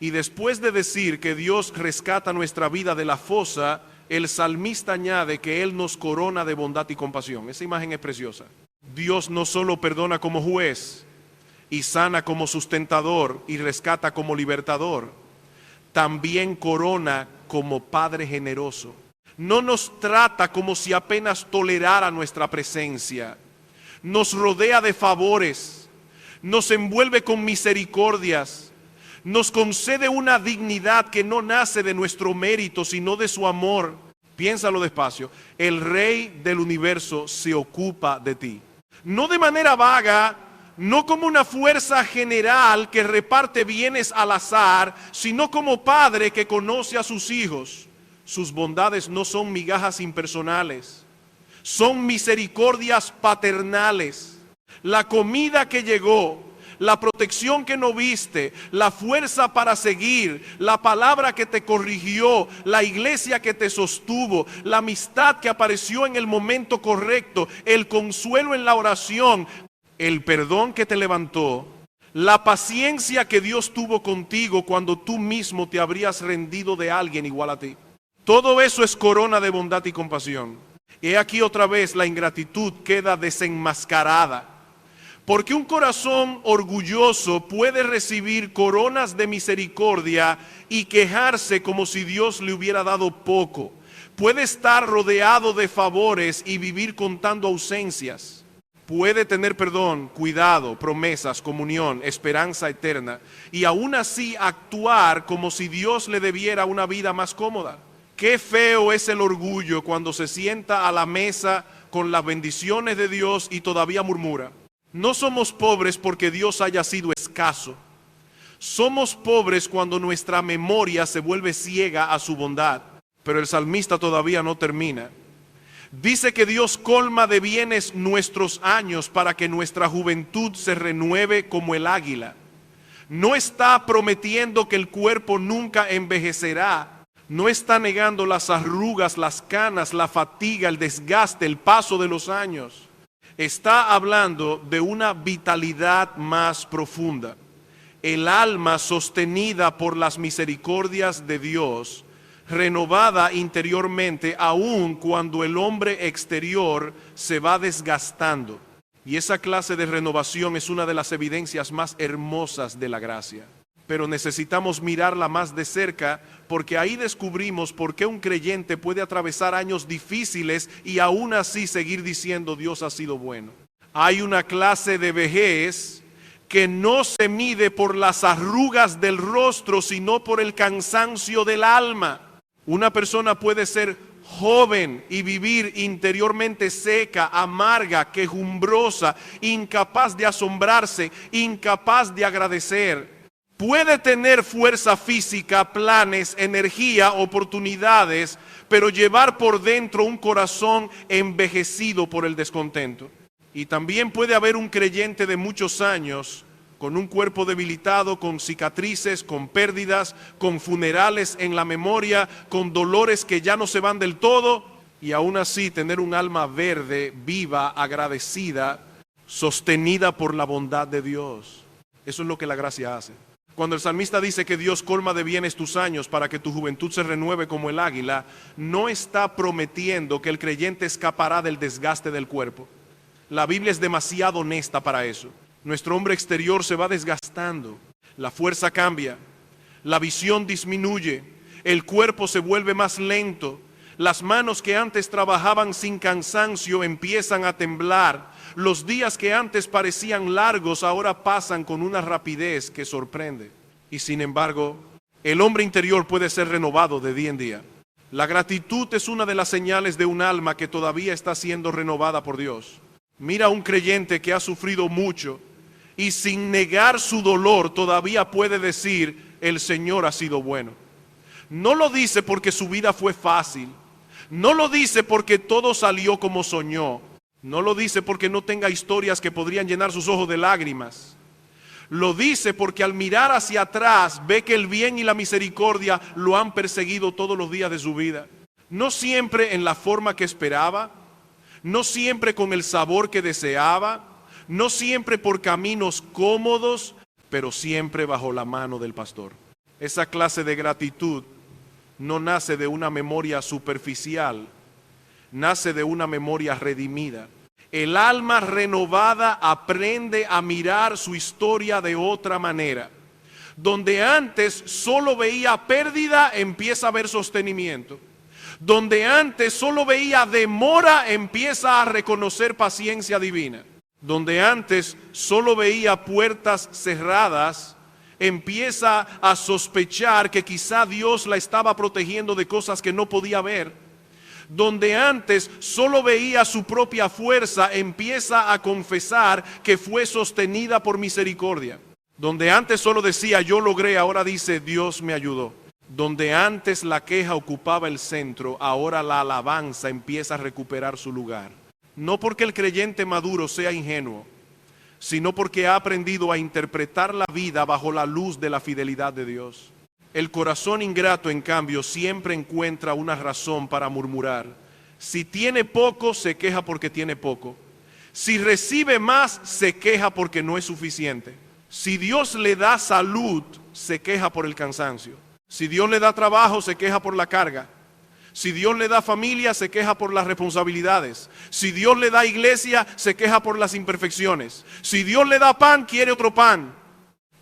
A: Y después de decir que Dios rescata nuestra vida de la fosa, el salmista añade que Él nos corona de bondad y compasión. Esa imagen es preciosa. Dios no solo perdona como juez y sana como sustentador y rescata como libertador, también corona como Padre generoso. No nos trata como si apenas tolerara nuestra presencia. Nos rodea de favores, nos envuelve con misericordias, nos concede una dignidad que no nace de nuestro mérito, sino de su amor. Piénsalo despacio. El Rey del universo se ocupa de ti. No de manera vaga, no como una fuerza general que reparte bienes al azar, sino como padre que conoce a sus hijos. Sus bondades no son migajas impersonales, son misericordias paternales. La comida que llegó, la protección que no viste, la fuerza para seguir, la palabra que te corrigió, la iglesia que te sostuvo, la amistad que apareció en el momento correcto, el consuelo en la oración, el perdón que te levantó, la paciencia que Dios tuvo contigo cuando tú mismo te habrías rendido de alguien igual a ti. Todo eso es corona de bondad y compasión. Y aquí otra vez la ingratitud queda desenmascarada. Porque un corazón orgulloso puede recibir coronas de misericordia y quejarse como si Dios le hubiera dado poco. Puede estar rodeado de favores y vivir contando ausencias. Puede tener perdón, cuidado, promesas, comunión, esperanza eterna, y aún así actuar como si Dios le debiera una vida más cómoda. Qué feo es el orgullo cuando se sienta a la mesa con las bendiciones de Dios y todavía murmura. No somos pobres porque Dios haya sido escaso. Somos pobres cuando nuestra memoria se vuelve ciega a su bondad. Pero el salmista todavía no termina. Dice que Dios colma de bienes nuestros años para que nuestra juventud se renueve como el águila. No está prometiendo que el cuerpo nunca envejecerá. No está negando las arrugas, las canas, la fatiga, el desgaste, el paso de los años. Está hablando de una vitalidad más profunda. El alma sostenida por las misericordias de Dios, renovada interiormente aun cuando el hombre exterior se va desgastando. Y esa clase de renovación es una de las evidencias más hermosas de la gracia. Pero necesitamos mirarla más de cerca porque ahí descubrimos por qué un creyente puede atravesar años difíciles y aún así seguir diciendo Dios ha sido bueno. Hay una clase de vejez que no se mide por las arrugas del rostro, sino por el cansancio del alma. Una persona puede ser joven y vivir interiormente seca, amarga, quejumbrosa, incapaz de asombrarse, incapaz de agradecer. Puede tener fuerza física, planes, energía, oportunidades, pero llevar por dentro un corazón envejecido por el descontento. Y también puede haber un creyente de muchos años con un cuerpo debilitado, con cicatrices, con pérdidas, con funerales en la memoria, con dolores que ya no se van del todo, y aún así tener un alma verde, viva, agradecida, sostenida por la bondad de Dios. Eso es lo que la gracia hace. Cuando el salmista dice que Dios colma de bienes tus años para que tu juventud se renueve como el águila, no está prometiendo que el creyente escapará del desgaste del cuerpo. La Biblia es demasiado honesta para eso. Nuestro hombre exterior se va desgastando, la fuerza cambia, la visión disminuye, el cuerpo se vuelve más lento, las manos que antes trabajaban sin cansancio empiezan a temblar, los días que antes parecían largos ahora pasan con una rapidez que sorprende. Y sin embargo, el hombre interior puede ser renovado de día en día. La gratitud es una de las señales de un alma que todavía está siendo renovada por Dios. Mira a un creyente que ha sufrido mucho y sin negar su dolor todavía puede decir, el Señor ha sido bueno. No lo dice porque su vida fue fácil, no lo dice porque todo salió como soñó, no lo dice porque no tenga historias que podrían llenar sus ojos de lágrimas. Lo dice porque al mirar hacia atrás ve que el bien y la misericordia lo han perseguido todos los días de su vida. No siempre en la forma que esperaba, no siempre con el sabor que deseaba, no siempre por caminos cómodos, pero siempre bajo la mano del pastor. Esa clase de gratitud no nace de una memoria superficial, nace de una memoria redimida. El alma renovada aprende a mirar su historia de otra manera. Donde antes solo veía pérdida, empieza a ver sostenimiento. Donde antes solo veía demora, empieza a reconocer paciencia divina. Donde antes solo veía puertas cerradas, empieza a sospechar que quizá Dios la estaba protegiendo de cosas que no podía ver. Donde antes solo veía su propia fuerza, empieza a confesar que fue sostenida por misericordia. Donde antes solo decía yo logré, ahora dice Dios me ayudó. Donde antes la queja ocupaba el centro, ahora la alabanza empieza a recuperar su lugar. No porque el creyente maduro sea ingenuo, sino porque ha aprendido a interpretar la vida bajo la luz de la fidelidad de Dios. El corazón ingrato, en cambio, siempre encuentra una razón para murmurar. Si tiene poco, se queja porque tiene poco. Si recibe más, se queja porque no es suficiente. Si Dios le da salud, se queja por el cansancio. Si Dios le da trabajo, se queja por la carga. Si Dios le da familia, se queja por las responsabilidades. Si Dios le da iglesia, se queja por las imperfecciones. Si Dios le da pan, quiere otro pan.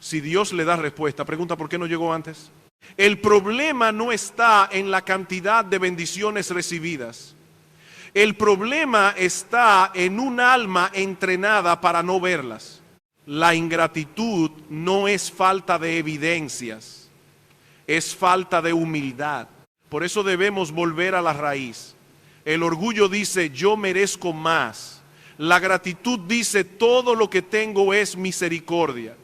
A: Si Dios le da respuesta, pregunta ¿por qué no llegó antes? El problema no está en la cantidad de bendiciones recibidas. El problema está en un alma entrenada para no verlas. La ingratitud no es falta de evidencias, es falta de humildad. Por eso debemos volver a la raíz. El orgullo dice, yo merezco más. La gratitud dice, todo lo que tengo es misericordia.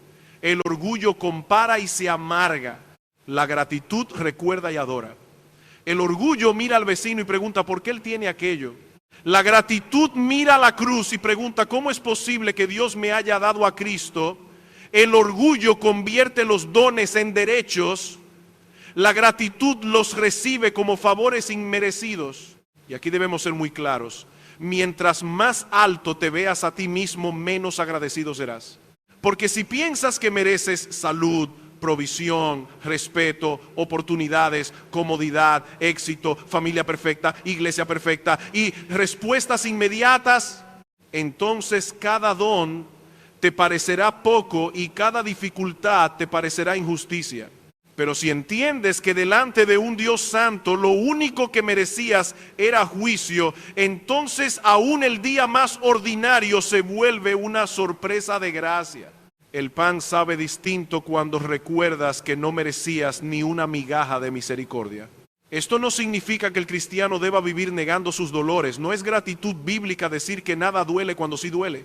A: El orgullo compara y se amarga. La gratitud recuerda y adora. El orgullo mira al vecino y pregunta, ¿por qué él tiene aquello? La gratitud mira a la cruz y pregunta, ¿cómo es posible que Dios me haya dado a Cristo? El orgullo convierte los dones en derechos. La gratitud los recibe como favores inmerecidos. Y aquí debemos ser muy claros. Mientras más alto te veas a ti mismo, menos agradecido serás. Porque si piensas que mereces salud, provisión, respeto, oportunidades, comodidad, éxito, familia perfecta, iglesia perfecta y respuestas inmediatas, entonces cada don te parecerá poco y cada dificultad te parecerá injusticia. Pero si entiendes que delante de un Dios santo lo único que merecías era juicio, entonces aún el día más ordinario se vuelve una sorpresa de gracia. El pan sabe distinto cuando recuerdas que no merecías ni una migaja de misericordia. Esto no significa que el cristiano deba vivir negando sus dolores. No es gratitud bíblica decir que nada duele cuando sí duele.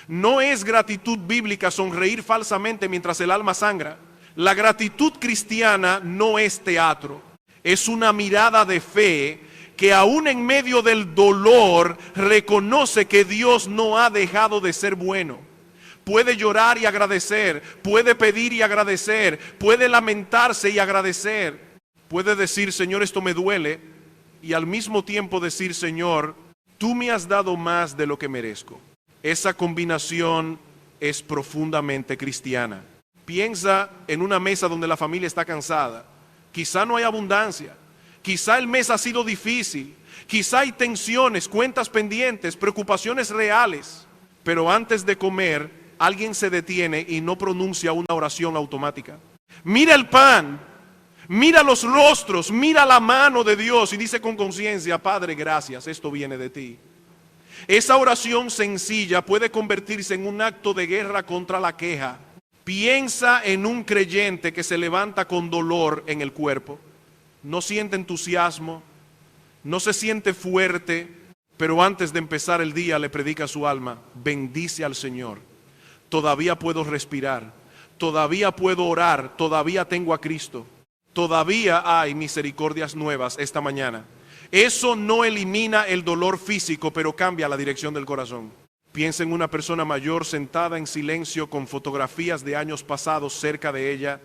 A: No es gratitud bíblica sonreír falsamente mientras el alma sangra. La gratitud cristiana no es teatro. Es una mirada de fe que aún en medio del dolor reconoce que Dios no ha dejado de ser bueno. Puede llorar y agradecer, puede pedir y agradecer, puede lamentarse y agradecer. Puede decir, Señor, esto me duele, y al mismo tiempo decir, Señor, tú me has dado más de lo que merezco. Esa combinación es profundamente cristiana. Piensa en una mesa donde la familia está cansada. Quizá no hay abundancia, quizá el mes ha sido difícil, quizá hay tensiones, cuentas pendientes, preocupaciones reales, pero antes de comer, alguien se detiene y no pronuncia una oración automática. Mira el pan, mira los rostros, mira la mano de Dios y dice con conciencia, Padre, gracias, esto viene de ti. Esa oración sencilla puede convertirse en un acto de guerra contra la queja. Piensa en un creyente que se levanta con dolor en el cuerpo. No siente entusiasmo, no se siente fuerte, pero antes de empezar el día le predica a su alma, bendice al Señor. Todavía puedo respirar, todavía puedo orar, todavía tengo a Cristo, todavía hay misericordias nuevas esta mañana. Eso no elimina el dolor físico, pero cambia la dirección del corazón. Piensa en una persona mayor sentada en silencio con fotografías de años pasados cerca de ella.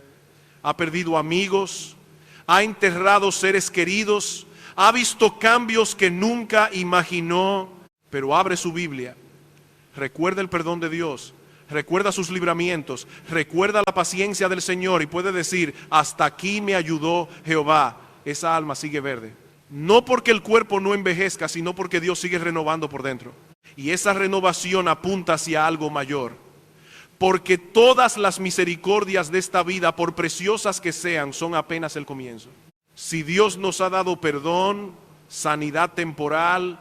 A: Ha perdido amigos, ha enterrado seres queridos, ha visto cambios que nunca imaginó, pero abre su Biblia, recuerda el perdón de Dios. Recuerda sus libramientos, recuerda la paciencia del Señor y puede decir, hasta aquí me ayudó Jehová. Esa alma sigue verde. No porque el cuerpo no envejezca, sino porque Dios sigue renovando por dentro. Y esa renovación apunta hacia algo mayor. Porque todas las misericordias de esta vida, por preciosas que sean, son apenas el comienzo. Si Dios nos ha dado perdón, sanidad temporal,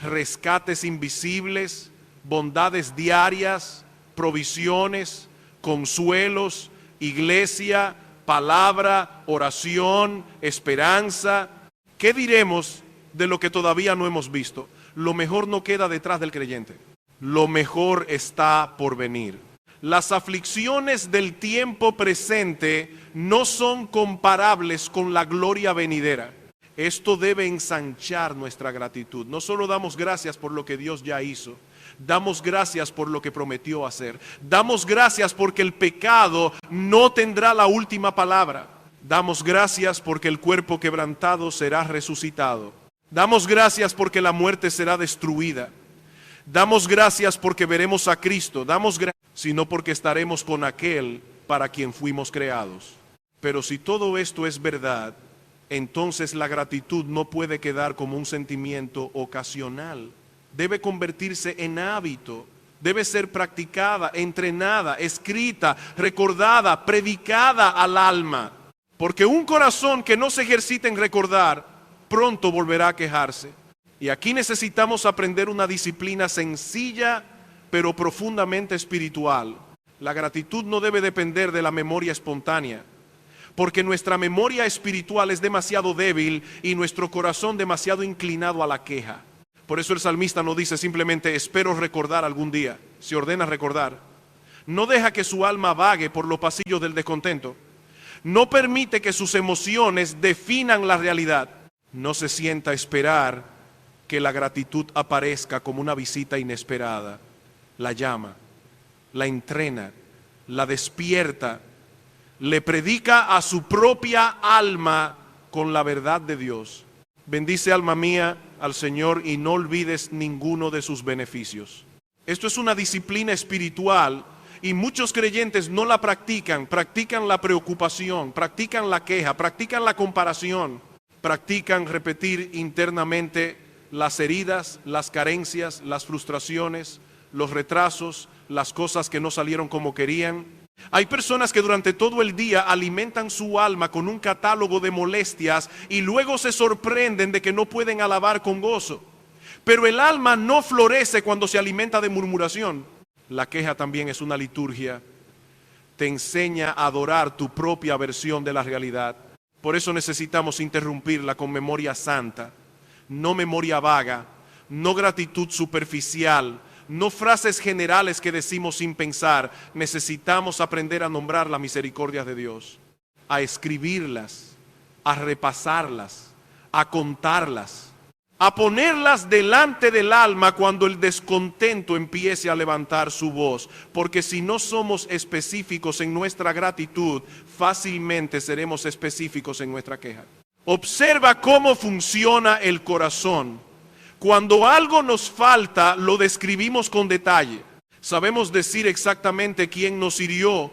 A: rescates invisibles, bondades diarias, provisiones, consuelos, iglesia, palabra, oración, esperanza. ¿Qué diremos de lo que todavía no hemos visto? Lo mejor no queda detrás del creyente. Lo mejor está por venir. Las aflicciones del tiempo presente no son comparables con la gloria venidera. Esto debe ensanchar nuestra gratitud. No solo damos gracias por lo que Dios ya hizo, damos gracias por lo que prometió hacer. Damos gracias porque el pecado no tendrá la última palabra. Damos gracias porque el cuerpo quebrantado será resucitado. Damos gracias porque la muerte será destruida. Damos gracias porque veremos a Cristo. Damos gracias, sino porque estaremos con aquel para quien fuimos creados. Pero si todo esto es verdad, entonces la gratitud no puede quedar como un sentimiento ocasional. Debe convertirse en hábito, debe ser practicada, entrenada, escrita, recordada, predicada al alma. Porque un corazón que no se ejercita en recordar, pronto volverá a quejarse. Y aquí necesitamos aprender una disciplina sencilla, pero profundamente espiritual. La gratitud no debe depender de la memoria espontánea, porque nuestra memoria espiritual es demasiado débil y nuestro corazón demasiado inclinado a la queja. Por eso el salmista no dice simplemente espero recordar algún día, se ordena recordar. No deja que su alma vague por los pasillos del descontento. No permite que sus emociones definan la realidad. No se sienta a esperar que la gratitud aparezca como una visita inesperada. La llama, la entrena, la despierta, le predica a su propia alma con la verdad de Dios. Bendice, alma mía, al Señor y no olvides ninguno de sus beneficios. Esto es una disciplina espiritual y muchos creyentes no la practican. Practican la preocupación, practican la queja, practican la comparación, practican repetir internamente las heridas, las carencias, las frustraciones, los retrasos, las cosas que no salieron como querían. Hay personas que durante todo el día alimentan su alma con un catálogo de molestias y luego se sorprenden de que no pueden alabar con gozo. Pero el alma no florece cuando se alimenta de murmuración. La queja también es una liturgia. Te enseña a adorar tu propia versión de la realidad. Por eso necesitamos interrumpirla con memoria santa, no memoria vaga, no gratitud superficial, no frases generales que decimos sin pensar. Necesitamos aprender a nombrar las misericordias de Dios, a escribirlas, a repasarlas, a contarlas, a ponerlas delante del alma cuando el descontento empiece a levantar su voz. Porque si no somos específicos en nuestra gratitud, fácilmente seremos específicos en nuestra queja. Observa cómo funciona el corazón. Cuando algo nos falta, lo describimos con detalle. Sabemos decir exactamente quién nos hirió,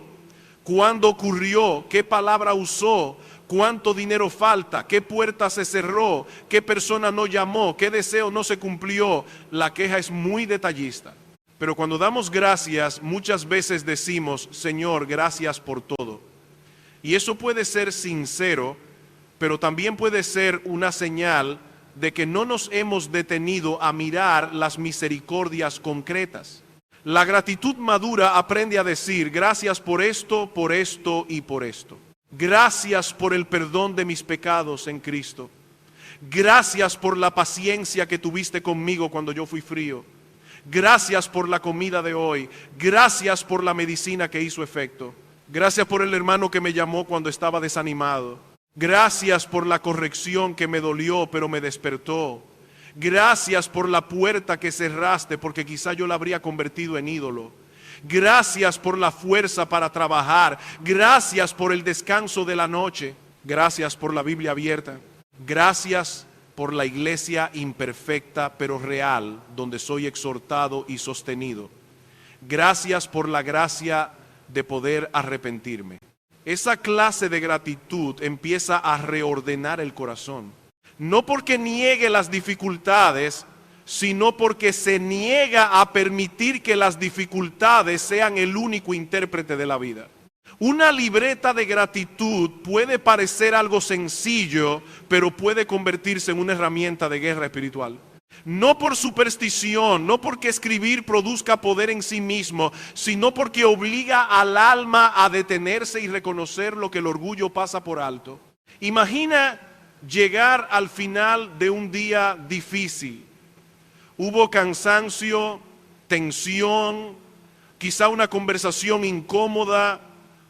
A: cuándo ocurrió, qué palabra usó, cuánto dinero falta, qué puerta se cerró, qué persona no llamó, qué deseo no se cumplió. La queja es muy detallista. Pero cuando damos gracias, muchas veces decimos, Señor, gracias por todo. Y eso puede ser sincero, pero también puede ser una señal de que no nos hemos detenido a mirar las misericordias concretas. La gratitud madura aprende a decir gracias por esto y por esto. Gracias por el perdón de mis pecados en Cristo. Gracias por la paciencia que tuviste conmigo cuando yo fui frío. Gracias por la comida de hoy. Gracias por la medicina que hizo efecto. Gracias por el hermano que me llamó cuando estaba desanimado. Gracias por la corrección que me dolió pero me despertó. Gracias por la puerta que cerraste porque quizá yo la habría convertido en ídolo. Gracias por la fuerza para trabajar. Gracias por el descanso de la noche. Gracias por la Biblia abierta. Gracias por la iglesia imperfecta pero real donde soy exhortado y sostenido. Gracias por la gracia de poder arrepentirme. Esa clase de gratitud empieza a reordenar el corazón. No porque niegue las dificultades, sino porque se niega a permitir que las dificultades sean el único intérprete de la vida. Una libreta de gratitud puede parecer algo sencillo, pero puede convertirse en una herramienta de guerra espiritual. No por superstición, no porque escribir produzca poder en sí mismo, sino porque obliga al alma a detenerse y reconocer lo que el orgullo pasa por alto. Imagina llegar al final de un día difícil. Hubo cansancio, tensión, quizá una conversación incómoda,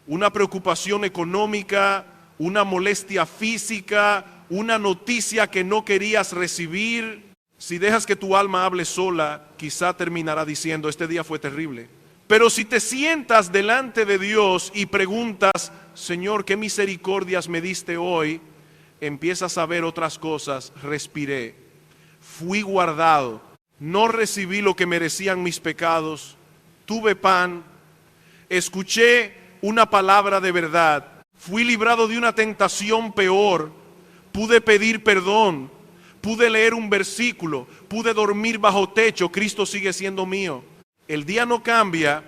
A: una preocupación económica, una molestia física, una noticia que no querías recibir. Si dejas que tu alma hable sola, quizá terminará diciendo, este día fue terrible. Pero si te sientas delante de Dios y preguntas, Señor, ¿qué misericordias me diste hoy? Empiezas a ver otras cosas. Respiré, fui guardado, no recibí lo que merecían mis pecados, tuve pan, escuché una palabra de verdad, fui librado de una tentación peor, pude pedir perdón, pude leer un versículo, pude dormir bajo techo, Cristo sigue siendo mío. El día no cambia,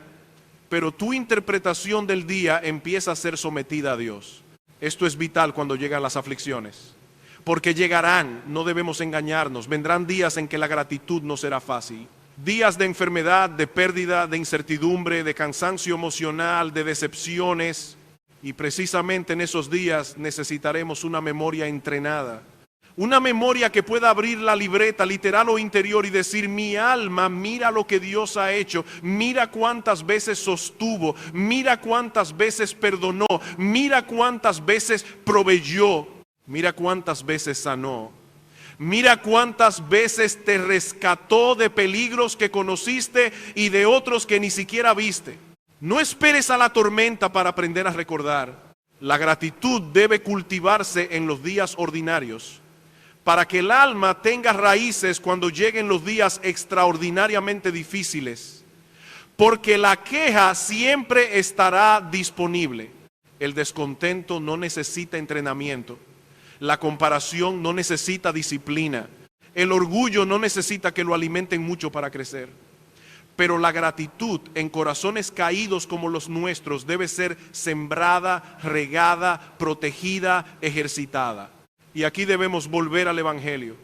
A: pero tu interpretación del día empieza a ser sometida a Dios. Esto es vital cuando llegan las aflicciones, porque llegarán, no debemos engañarnos, vendrán días en que la gratitud no será fácil. Días de enfermedad, de pérdida, de incertidumbre, de cansancio emocional, de decepciones. Y precisamente en esos días necesitaremos una memoria entrenada. Una memoria que pueda abrir la libreta literal o interior y decir: mi alma, mira lo que Dios ha hecho, mira cuántas veces sostuvo, mira cuántas veces perdonó, mira cuántas veces proveyó, mira cuántas veces sanó. Mira cuántas veces te rescató de peligros que conociste y de otros que ni siquiera viste. No esperes a la tormenta para aprender a recordar. La gratitud debe cultivarse en los días ordinarios, para que el alma tenga raíces cuando lleguen los días extraordinariamente difíciles. Porque la queja siempre estará disponible. El descontento no necesita entrenamiento. La comparación no necesita disciplina. El orgullo no necesita que lo alimenten mucho para crecer. Pero la gratitud en corazones caídos como los nuestros debe ser sembrada, regada, protegida, ejercitada. Y aquí debemos volver al Evangelio.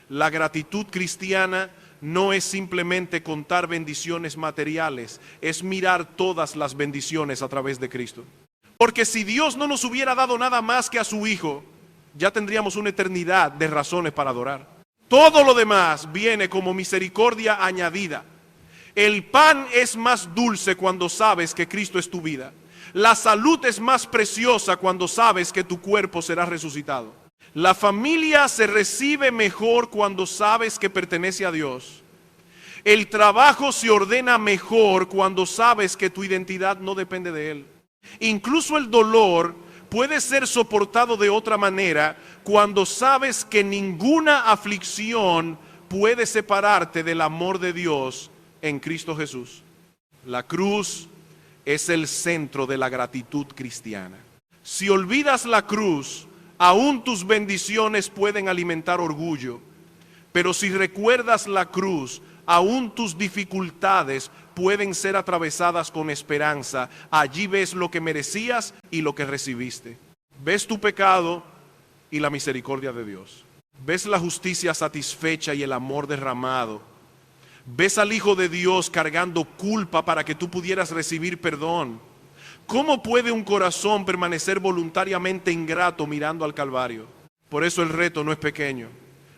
A: La gratitud cristiana no es simplemente contar bendiciones materiales, es mirar todas las bendiciones a través de Cristo. Porque si Dios no nos hubiera dado nada más que a su Hijo, ya tendríamos una eternidad de razones para adorar. Todo lo demás viene como misericordia añadida. El pan es más dulce cuando sabes que Cristo es tu vida. La salud es más preciosa cuando sabes que tu cuerpo será resucitado. La familia se recibe mejor cuando sabes que pertenece a Dios. El trabajo se ordena mejor cuando sabes que tu identidad no depende de Él. Incluso el dolor puede ser soportado de otra manera cuando sabes que ninguna aflicción puede separarte del amor de Dios en Cristo Jesús. La cruz es el centro de la gratitud cristiana. Si olvidas la cruz, aún tus bendiciones pueden alimentar orgullo. Pero si recuerdas la cruz, aún tus dificultades pueden ser atravesadas con esperanza. Allí ves lo que merecías y lo que recibiste. Ves tu pecado y la misericordia de Dios. Ves la justicia satisfecha y el amor derramado. Ves al Hijo de Dios cargando culpa para que tú pudieras recibir perdón. ¿Cómo puede un corazón permanecer voluntariamente ingrato mirando al Calvario? Por eso el reto no es pequeño.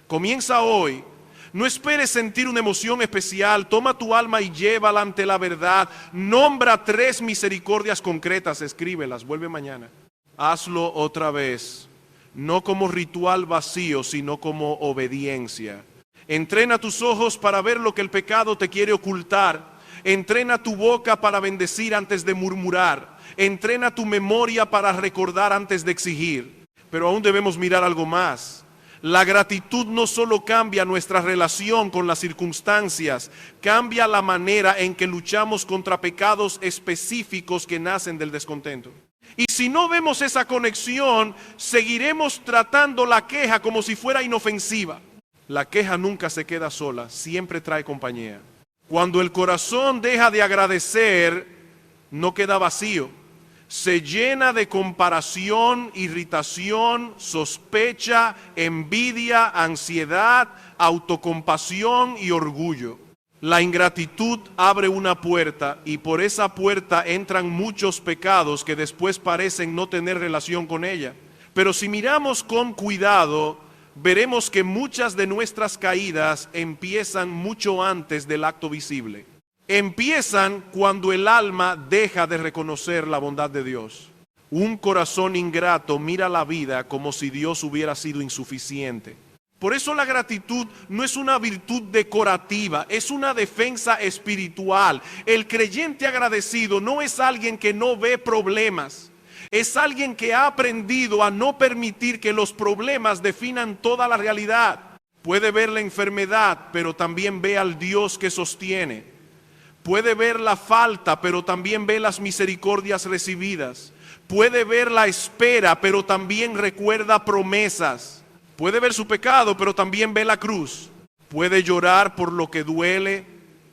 A: Comienza hoy. No esperes sentir una emoción especial. Toma tu alma y llévala ante la verdad. Nombra 3 misericordias concretas, escríbelas, vuelve mañana. Hazlo otra vez, no como ritual vacío, sino como obediencia. Entrena tus ojos para ver lo que el pecado te quiere ocultar. Entrena tu boca para bendecir antes de murmurar. Entrena tu memoria para recordar antes de exigir. Pero aún debemos mirar algo más. La gratitud no solo cambia nuestra relación con las circunstancias, cambia la manera en que luchamos contra pecados específicos que nacen del descontento. Y si no vemos esa conexión, seguiremos tratando la queja como si fuera inofensiva. La queja nunca se queda sola, siempre trae compañía. Cuando el corazón deja de agradecer, no queda vacío. Se llena de comparación, irritación, sospecha, envidia, ansiedad, autocompasión y orgullo. La ingratitud abre una puerta y por esa puerta entran muchos pecados que después parecen no tener relación con ella. Pero si miramos con cuidado, veremos que muchas de nuestras caídas empiezan mucho antes del acto visible. Empiezan cuando el alma deja de reconocer la bondad de Dios. Un corazón ingrato mira la vida como si Dios hubiera sido insuficiente. Por eso la gratitud no es una virtud decorativa, es una defensa espiritual. El creyente agradecido no es alguien que no ve problemas. Es alguien que ha aprendido a no permitir que los problemas definan toda la realidad. Puede ver la enfermedad, pero también ve al Dios que sostiene. Puede ver la falta, pero también ve las misericordias recibidas. Puede ver la espera, pero también recuerda promesas. Puede ver su pecado, pero también ve la cruz. Puede llorar por lo que duele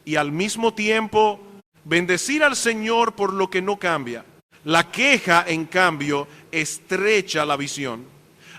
A: y al mismo tiempo bendecir al Señor por lo que no cambia. La queja, en cambio, estrecha la visión,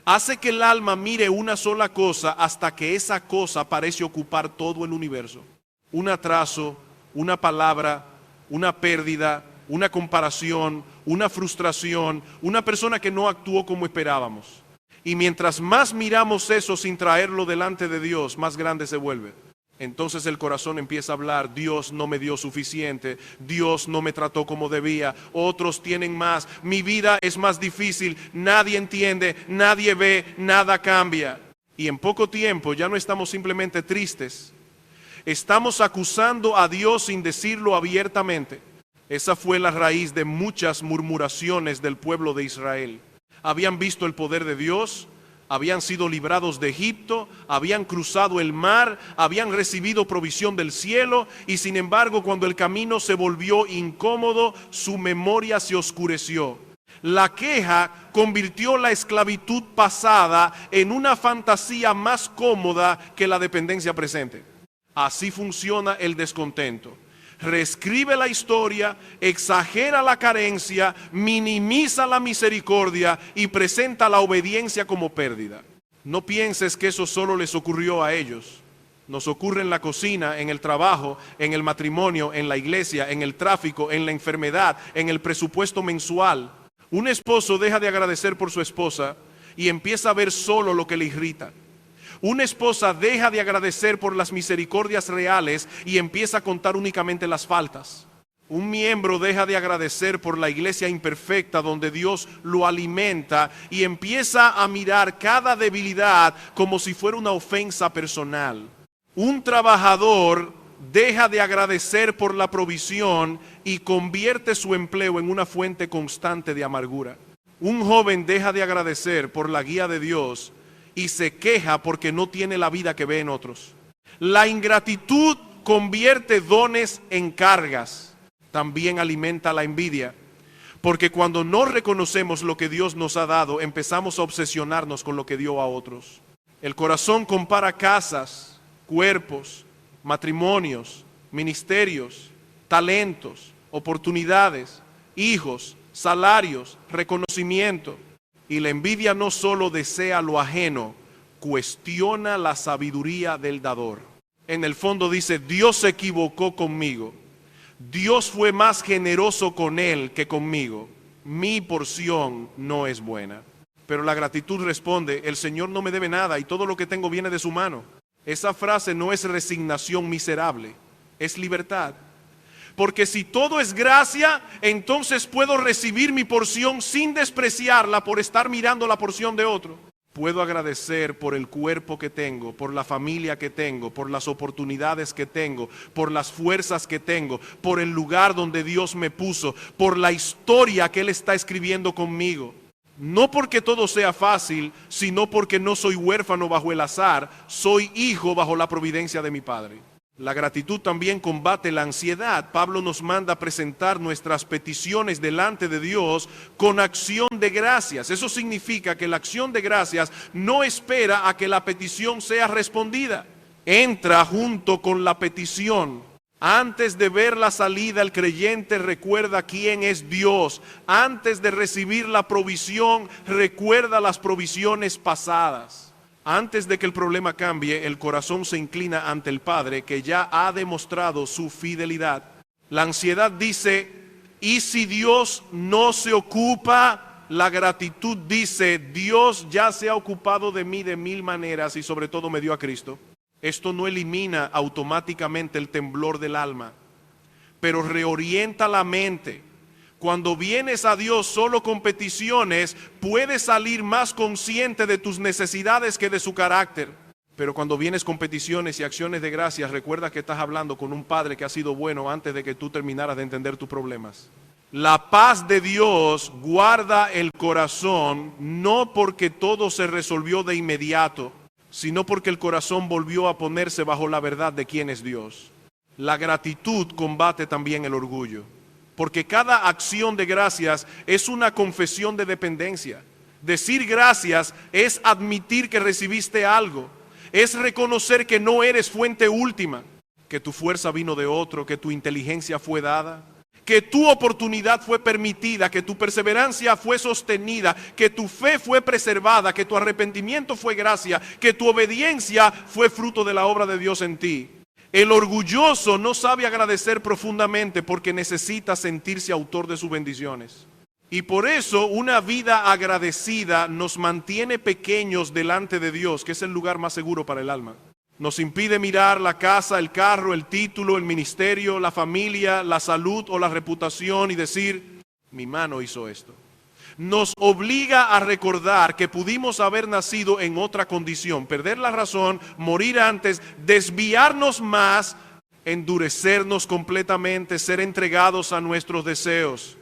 A: hace que el alma mire una sola cosa hasta que esa cosa parece ocupar todo el universo. Un atraso, una palabra, una pérdida, una comparación, una frustración, una persona que no actuó como esperábamos. Y mientras más miramos eso sin traerlo delante de Dios, más grande se vuelve. Entonces el corazón empieza a hablar: Dios no me dio suficiente, Dios no me trató como debía, otros tienen más, mi vida es más difícil, nadie entiende, nadie ve, nada cambia. Y en poco tiempo ya no estamos simplemente tristes, estamos acusando a Dios sin decirlo abiertamente. Esa fue la raíz de muchas murmuraciones del pueblo de Israel. Habían visto el poder de Dios, habían sido librados de Egipto, habían cruzado el mar, habían recibido provisión del cielo, y sin embargo, cuando el camino se volvió incómodo, su memoria se oscureció. La queja convirtió la esclavitud pasada en una fantasía más cómoda que la dependencia presente. Así funciona el descontento. Reescribe la historia, exagera la carencia, minimiza la misericordia y presenta la obediencia como pérdida. No pienses que eso solo les ocurrió a ellos. Nos ocurre en la cocina, en el trabajo, en el matrimonio, en la iglesia, en el tráfico, en la enfermedad, en el presupuesto mensual. Un esposo deja de agradecer por su esposa y empieza a ver solo lo que le irrita. Una esposa deja de agradecer por las misericordias reales y empieza a contar únicamente las faltas. Un miembro deja de agradecer por la iglesia imperfecta donde Dios lo alimenta y empieza a mirar cada debilidad como si fuera una ofensa personal. Un trabajador deja de agradecer por la provisión y convierte su empleo en una fuente constante de amargura. Un joven deja de agradecer por la guía de Dios y se queja porque no tiene la vida que ve en otros. La ingratitud convierte dones en cargas. También alimenta la envidia, porque cuando no reconocemos lo que Dios nos ha dado, empezamos a obsesionarnos con lo que dio a otros. El corazón compara casas, cuerpos, matrimonios, ministerios, talentos, oportunidades, hijos, salarios, reconocimiento. Y la envidia no solo desea lo ajeno, cuestiona la sabiduría del dador. En el fondo dice: Dios se equivocó conmigo. Dios fue más generoso con él que conmigo. Mi porción no es buena. Pero la gratitud responde: el Señor no me debe nada y todo lo que tengo viene de su mano. Esa frase no es resignación miserable, es libertad. Porque si todo es gracia, entonces puedo recibir mi porción sin despreciarla por estar mirando la porción de otro. Puedo agradecer por el cuerpo que tengo, por la familia que tengo, por las oportunidades que tengo, por las fuerzas que tengo, por el lugar donde Dios me puso, por la historia que Él está escribiendo conmigo. No porque todo sea fácil, sino porque no soy huérfano bajo el azar, soy hijo bajo la providencia de mi Padre. La gratitud también combate la ansiedad. Pablo nos manda a presentar nuestras peticiones delante de Dios con acción de gracias. Eso significa que la acción de gracias no espera a que la petición sea respondida. Entra junto con la petición. Antes de ver la salida, el creyente recuerda quién es Dios. Antes de recibir la provisión, recuerda las provisiones pasadas. Antes de que el problema cambie, el corazón se inclina ante el Padre, que ya ha demostrado su fidelidad. La ansiedad dice: ¿y si Dios no se ocupa? La gratitud dice: Dios ya se ha ocupado de mí de mil maneras y sobre todo me dio a Cristo. Esto no elimina automáticamente el temblor del alma, pero reorienta la mente. Cuando vienes a Dios solo con peticiones, puedes salir más consciente de tus necesidades que de su carácter. Pero cuando vienes con peticiones y acciones de gracias, recuerda que estás hablando con un Padre que ha sido bueno antes de que tú terminaras de entender tus problemas. La paz de Dios guarda el corazón, no porque todo se resolvió de inmediato, sino porque el corazón volvió a ponerse bajo la verdad de quién es Dios. La gratitud combate también el orgullo. Porque cada acción de gracias es una confesión de dependencia. Decir gracias es admitir que recibiste algo. Es reconocer que no eres fuente última, que tu fuerza vino de otro, que tu inteligencia fue dada, que tu oportunidad fue permitida, que tu perseverancia fue sostenida, que tu fe fue preservada, que tu arrepentimiento fue gracia, que tu obediencia fue fruto de la obra de Dios en ti. El orgulloso no sabe agradecer profundamente porque necesita sentirse autor de sus bendiciones. Y por eso una vida agradecida nos mantiene pequeños delante de Dios, que es el lugar más seguro para el alma. Nos impide mirar la casa, el carro, el título, el ministerio, la familia, la salud o la reputación y decir, mi mano hizo esto. Nos obliga a recordar que pudimos haber nacido en otra condición, perder la razón, morir antes, desviarnos más, endurecernos completamente, ser entregados a nuestros deseos.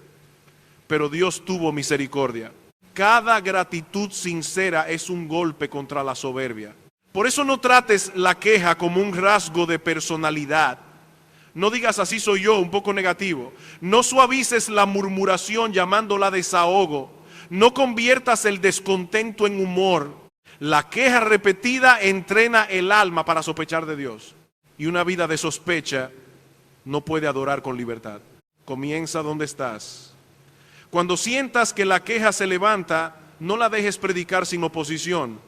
A: Pero Dios tuvo misericordia. Cada gratitud sincera es un golpe contra la soberbia. Por eso no trates la queja como un rasgo de personalidad. No digas así soy yo, un poco negativo. No suavices la murmuración llamándola desahogo. No conviertas el descontento en humor. La queja repetida entrena el alma para sospechar de Dios. Y una vida de sospecha no puede adorar con libertad. Comienza donde estás. Cuando sientas que la queja se levanta, no la dejes predicar sin oposición.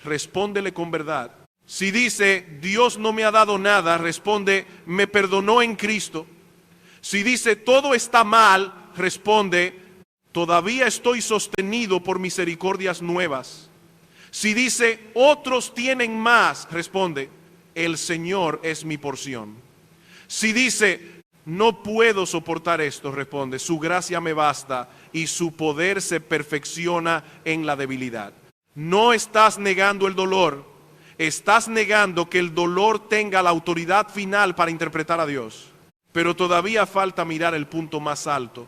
A: Respóndele con verdad. Si dice, Dios no me ha dado nada, responde, me perdonó en Cristo. Si dice, todo está mal, responde, todavía estoy sostenido por misericordias nuevas. Si dice, otros tienen más, responde, el Señor es mi porción. Si dice, no puedo soportar esto, responde, su gracia me basta y su poder se perfecciona en la debilidad. No estás negando el dolor, estás negando que el dolor tenga la autoridad final para interpretar a Dios. Pero todavía falta mirar el punto más alto.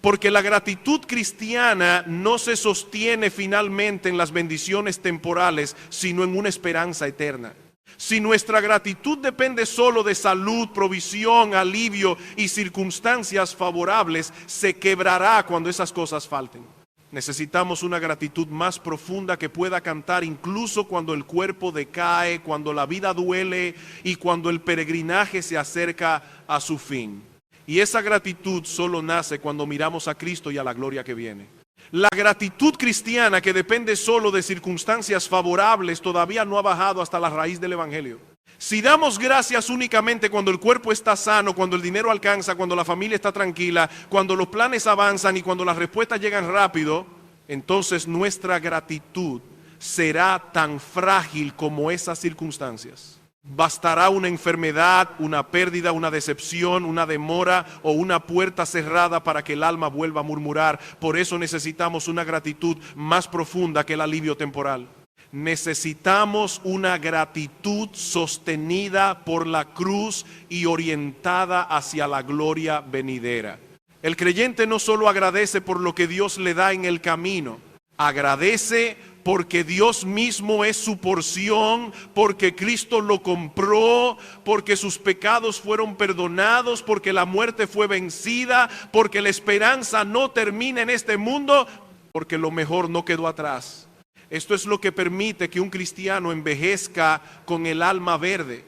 A: Porque la gratitud cristiana no se sostiene finalmente en las bendiciones temporales, sino en una esperanza eterna. Si nuestra gratitud depende solo de salud, provisión, alivio y circunstancias favorables, se quebrará cuando esas cosas falten. Necesitamos una gratitud más profunda que pueda cantar incluso cuando el cuerpo decae, cuando la vida duele y cuando el peregrinaje se acerca a su fin. Y esa gratitud solo nace cuando miramos a Cristo y a la gloria que viene. La gratitud cristiana que depende solo de circunstancias favorables todavía no ha bajado hasta la raíz del Evangelio. Si damos gracias únicamente cuando el cuerpo está sano, cuando el dinero alcanza, cuando la familia está tranquila, cuando los planes avanzan y cuando las respuestas llegan rápido, entonces nuestra gratitud será tan frágil como esas circunstancias. Bastará una enfermedad, una pérdida, una decepción, una demora o una puerta cerrada para que el alma vuelva a murmurar. Por eso necesitamos una gratitud más profunda que el alivio temporal. Necesitamos una gratitud sostenida por la cruz y orientada hacia la gloria venidera. El creyente no solo agradece por lo que Dios le da en el camino, agradece porque Dios mismo es su porción, porque Cristo lo compró, porque sus pecados fueron perdonados, porque la muerte fue vencida, porque la esperanza no termina en este mundo, porque lo mejor no quedó atrás. Esto es lo que permite que un cristiano envejezca con el alma verde.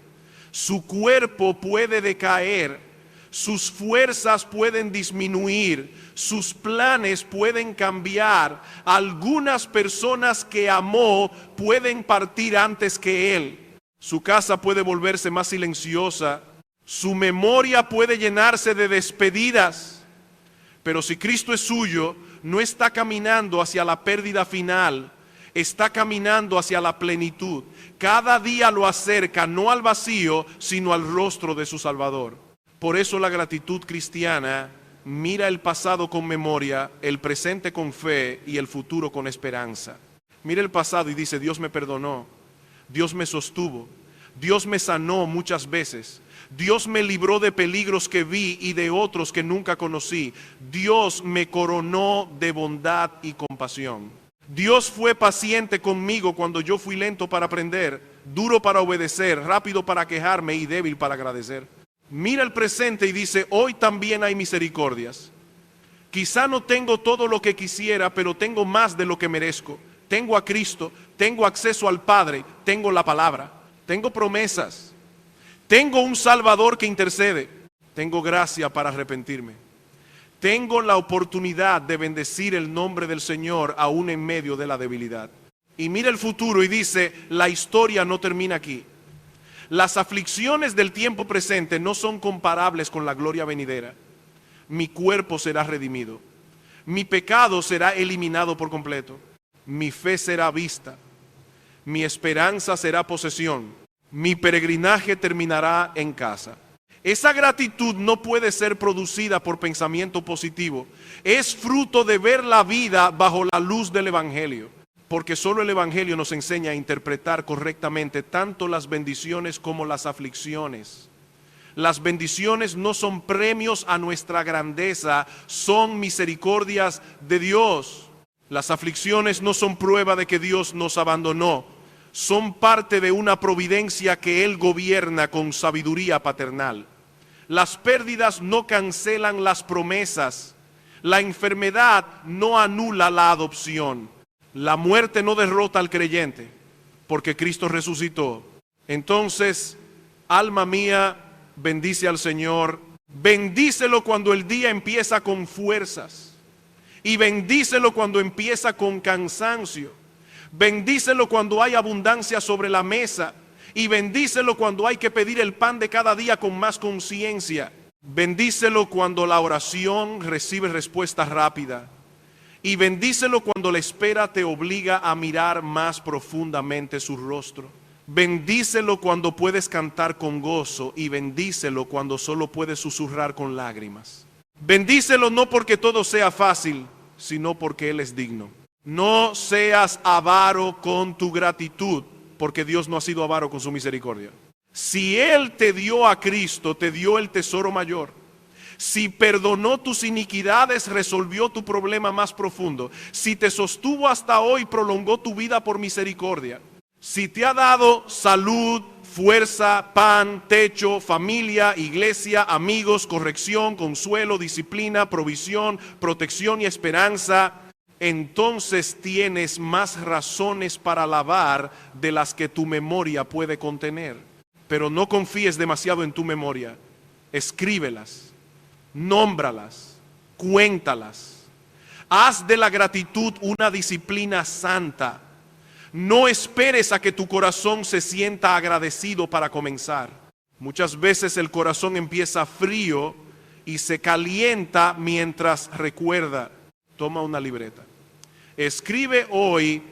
A: Su cuerpo puede decaer, sus fuerzas pueden disminuir, sus planes pueden cambiar. Algunas personas que amó pueden partir antes que él. Su casa puede volverse más silenciosa, su memoria puede llenarse de despedidas. Pero si Cristo es suyo, no está caminando hacia la pérdida final, está caminando hacia la plenitud. Cada día lo acerca no al vacío, sino al rostro de su Salvador. Por eso la gratitud cristiana mira el pasado con memoria, el presente con fe y el futuro con esperanza. Mira el pasado y dice, Dios me perdonó, Dios me sostuvo, Dios me sanó muchas veces, Dios me libró de peligros que vi y de otros que nunca conocí, Dios me coronó de bondad y compasión. Dios fue paciente conmigo cuando yo fui lento para aprender, duro para obedecer, rápido para quejarme y débil para agradecer. Mira el presente y dice, hoy también hay misericordias. Quizá no tengo todo lo que quisiera, pero tengo más de lo que merezco. Tengo a Cristo, tengo acceso al Padre, tengo la palabra, tengo promesas, tengo un Salvador que intercede, Tengo gracia para arrepentirme. Tengo la oportunidad de bendecir el nombre del Señor aún en medio de la debilidad. Y mira el futuro y dice, la historia no termina aquí. Las aflicciones del tiempo presente no son comparables con la gloria venidera. Mi cuerpo será redimido. Mi pecado será eliminado por completo. Mi fe será vista. Mi esperanza será posesión. Mi peregrinaje terminará en casa. Esa gratitud no puede ser producida por pensamiento positivo. Es fruto de ver la vida bajo la luz del Evangelio. Porque solo el Evangelio nos enseña a interpretar correctamente tanto las bendiciones como las aflicciones. Las bendiciones no son premios a nuestra grandeza, son misericordias de Dios. Las aflicciones no son prueba de que Dios nos abandonó, son parte de una providencia que Él gobierna con sabiduría paternal. Las pérdidas no cancelan las promesas, la enfermedad no anula la adopción, la muerte no derrota al creyente, porque Cristo resucitó. Entonces, alma mía, bendice al Señor, bendícelo cuando el día empieza con fuerzas y bendícelo cuando empieza con cansancio, bendícelo cuando hay abundancia sobre la mesa y bendícelo cuando hay que pedir el pan de cada día con más conciencia, bendícelo cuando la oración recibe respuesta rápida y bendícelo cuando la espera te obliga a mirar más profundamente su rostro. Bendícelo cuando puedes cantar con gozo y bendícelo cuando solo puedes susurrar con lágrimas. Bendícelo no porque todo sea fácil, sino porque Él es digno. No seas avaro con tu gratitud, porque Dios no ha sido avaro con su misericordia. Si Él te dio a Cristo, te dio el tesoro mayor. Si perdonó tus iniquidades, resolvió tu problema más profundo. Si te sostuvo hasta hoy, prolongó tu vida por misericordia. Si te ha dado salud, fuerza, pan, techo, familia, iglesia, amigos, corrección, consuelo, disciplina, provisión, protección y esperanza, entonces tienes más razones para alabar de las que tu memoria puede contener. Pero no confíes demasiado en tu memoria. Escríbelas, nómbralas, cuéntalas. Haz de la gratitud una disciplina santa. No esperes a que tu corazón se sienta agradecido para comenzar. Muchas veces el corazón empieza frío y se calienta mientras recuerda. Toma una libreta. Escribe hoy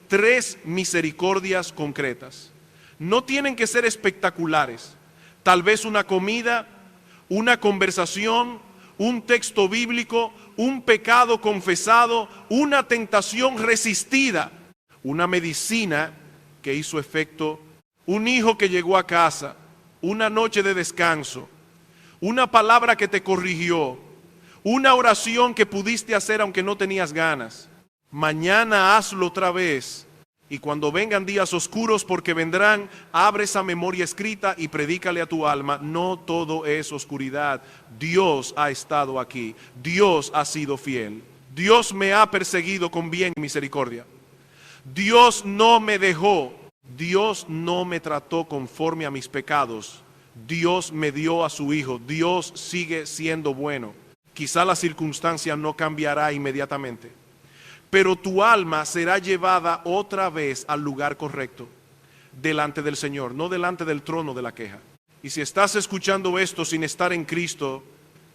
A: 3 misericordias concretas. No tienen que ser espectaculares. Tal vez una comida, una conversación, un texto bíblico, un pecado confesado, una tentación resistida, una medicina que hizo efecto, un hijo que llegó a casa, una noche de descanso, una palabra que te corrigió, una oración que pudiste hacer aunque no tenías ganas. Mañana hazlo otra vez y cuando vengan días oscuros, porque vendrán, abre esa memoria escrita y predícale a tu alma, no todo es oscuridad. Dios ha estado aquí, Dios ha sido fiel, Dios me ha perseguido con bien y misericordia. Dios no me dejó, Dios no me trató conforme a mis pecados, Dios me dio a su Hijo, Dios sigue siendo bueno. Quizá la circunstancia no cambiará inmediatamente, pero tu alma será llevada otra vez al lugar correcto, delante del Señor, no delante del trono de la queja. Y si estás escuchando esto sin estar en Cristo,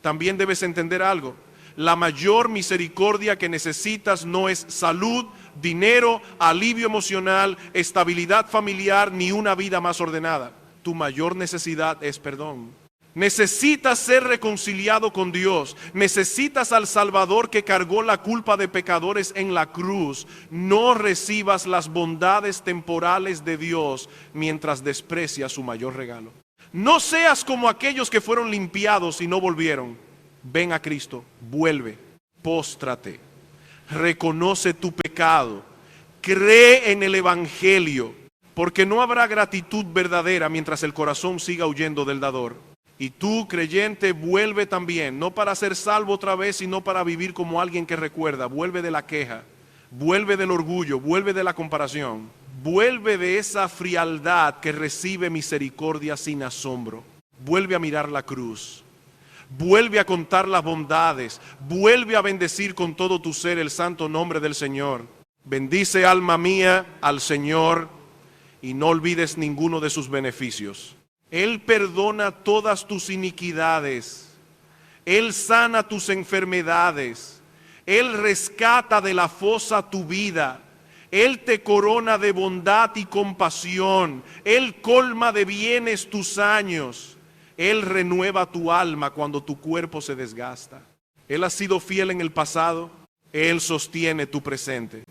A: también debes entender algo. La mayor misericordia que necesitas no es salud, dinero, alivio emocional, estabilidad familiar, ni una vida más ordenada. Tu mayor necesidad es perdón. Necesitas ser reconciliado con Dios. Necesitas al Salvador que cargó la culpa de pecadores en la cruz. No recibas las bondades temporales de Dios mientras desprecias su mayor regalo. No seas como aquellos que fueron limpiados y no volvieron. Ven a Cristo, vuelve, póstrate, reconoce tu pecado, cree en el Evangelio, porque no habrá gratitud verdadera mientras el corazón siga huyendo del dador. Y tú, creyente, vuelve también, no para ser salvo otra vez, sino para vivir como alguien que recuerda. Vuelve de la queja, vuelve del orgullo, vuelve de la comparación, vuelve de esa frialdad que recibe misericordia sin asombro. Vuelve a mirar la cruz. Vuelve a contar las bondades, vuelve a bendecir con todo tu ser el santo nombre del Señor. Bendice, alma mía, al Señor y no olvides ninguno de sus beneficios. Él perdona todas tus iniquidades, Él sana tus enfermedades, Él rescata de la fosa tu vida, Él te corona de bondad y compasión, Él colma de bienes tus años, Él renueva tu alma cuando tu cuerpo se desgasta. Él ha sido fiel en el pasado, Él sostiene tu presente.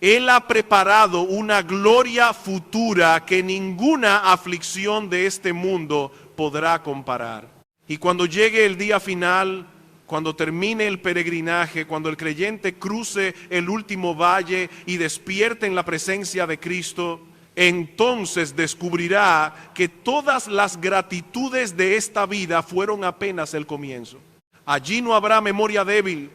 A: Él ha preparado una gloria futura que ninguna aflicción de este mundo podrá comparar. Y cuando llegue el día final, cuando termine el peregrinaje, cuando el creyente cruce el último valle y despierte en la presencia de Cristo, entonces descubrirá que todas las gratitudes de esta vida fueron apenas el comienzo. Allí no habrá memoria débil,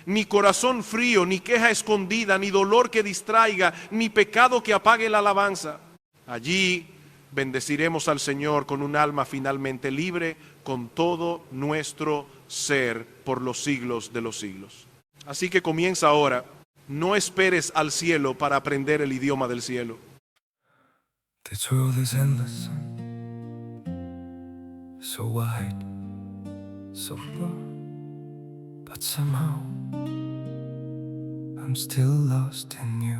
A: ni corazón frío, ni queja escondida, ni dolor que distraiga, ni pecado que apague la alabanza. Allí bendeciremos al Señor con un alma finalmente libre, con todo nuestro ser por los siglos de los siglos. Así que comienza ahora. No esperes al cielo para aprender el idioma del cielo.
B: This world is endless, so wide, so far, but somehow I'm still lost in you.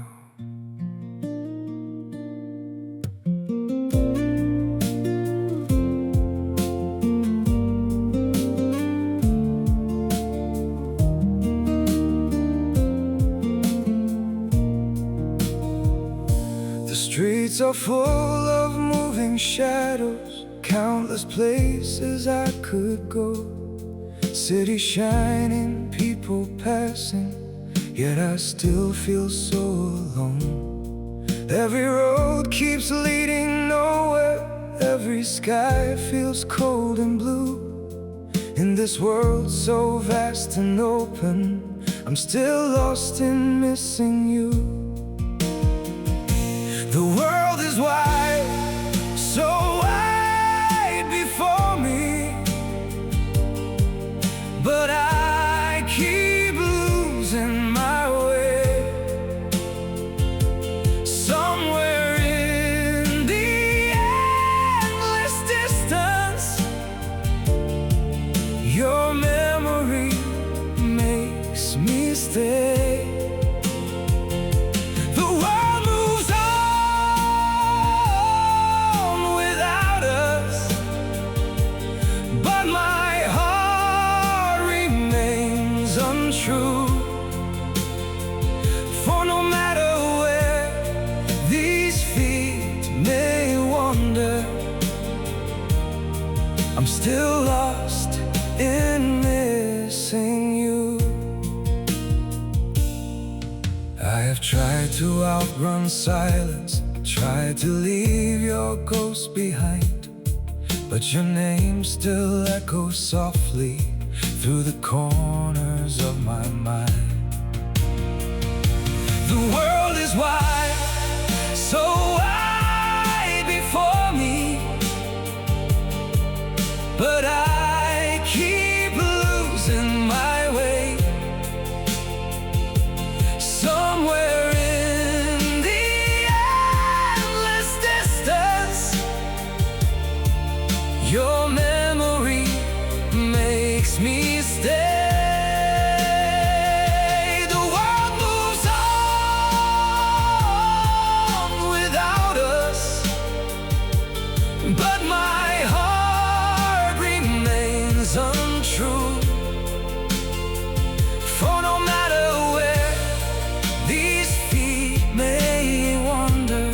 B: The streets are full of moving shadows, countless places I could go. City shining, people passing, yet I still feel so alone. Every road keeps leading nowhere, every sky feels cold and blue. In this world so vast and open, I'm still lost in missing you. The world is wide, so wide before me, but I keep losing my way. Somewhere in the endless distance, your memory makes me stay. The world moves on without us, but my heart remains untrue. For no matter where these feet may wander, I'm still lost in missing you. I have tried to outrun silence, tried to leave your ghost behind, but your name still echoes softly through the corners of my mind. The world is wide, so wide before me, but I keep losing my way. Somewhere in the endless distance, your memory makes me stay. The world moves on without us, but my heart remains untrue. For no matter where these feet may wander,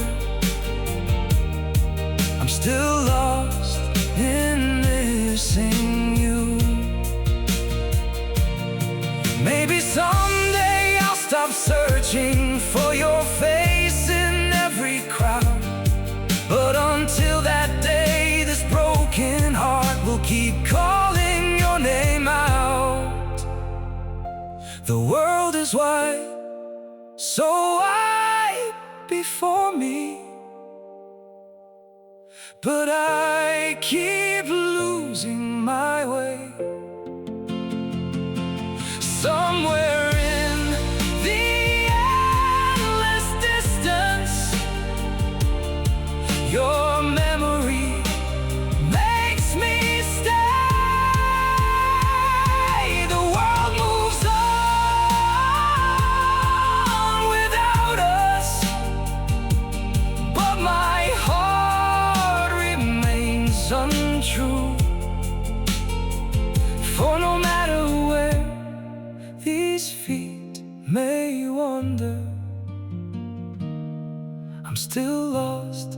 B: I'm still lost in missing you. Maybe someday I'll stop searching for your face in every crowd, but until that day, this broken heart will keep calling your name out. The world is wide, so wide before me, but I keep losing my way. may wonder I'm still lost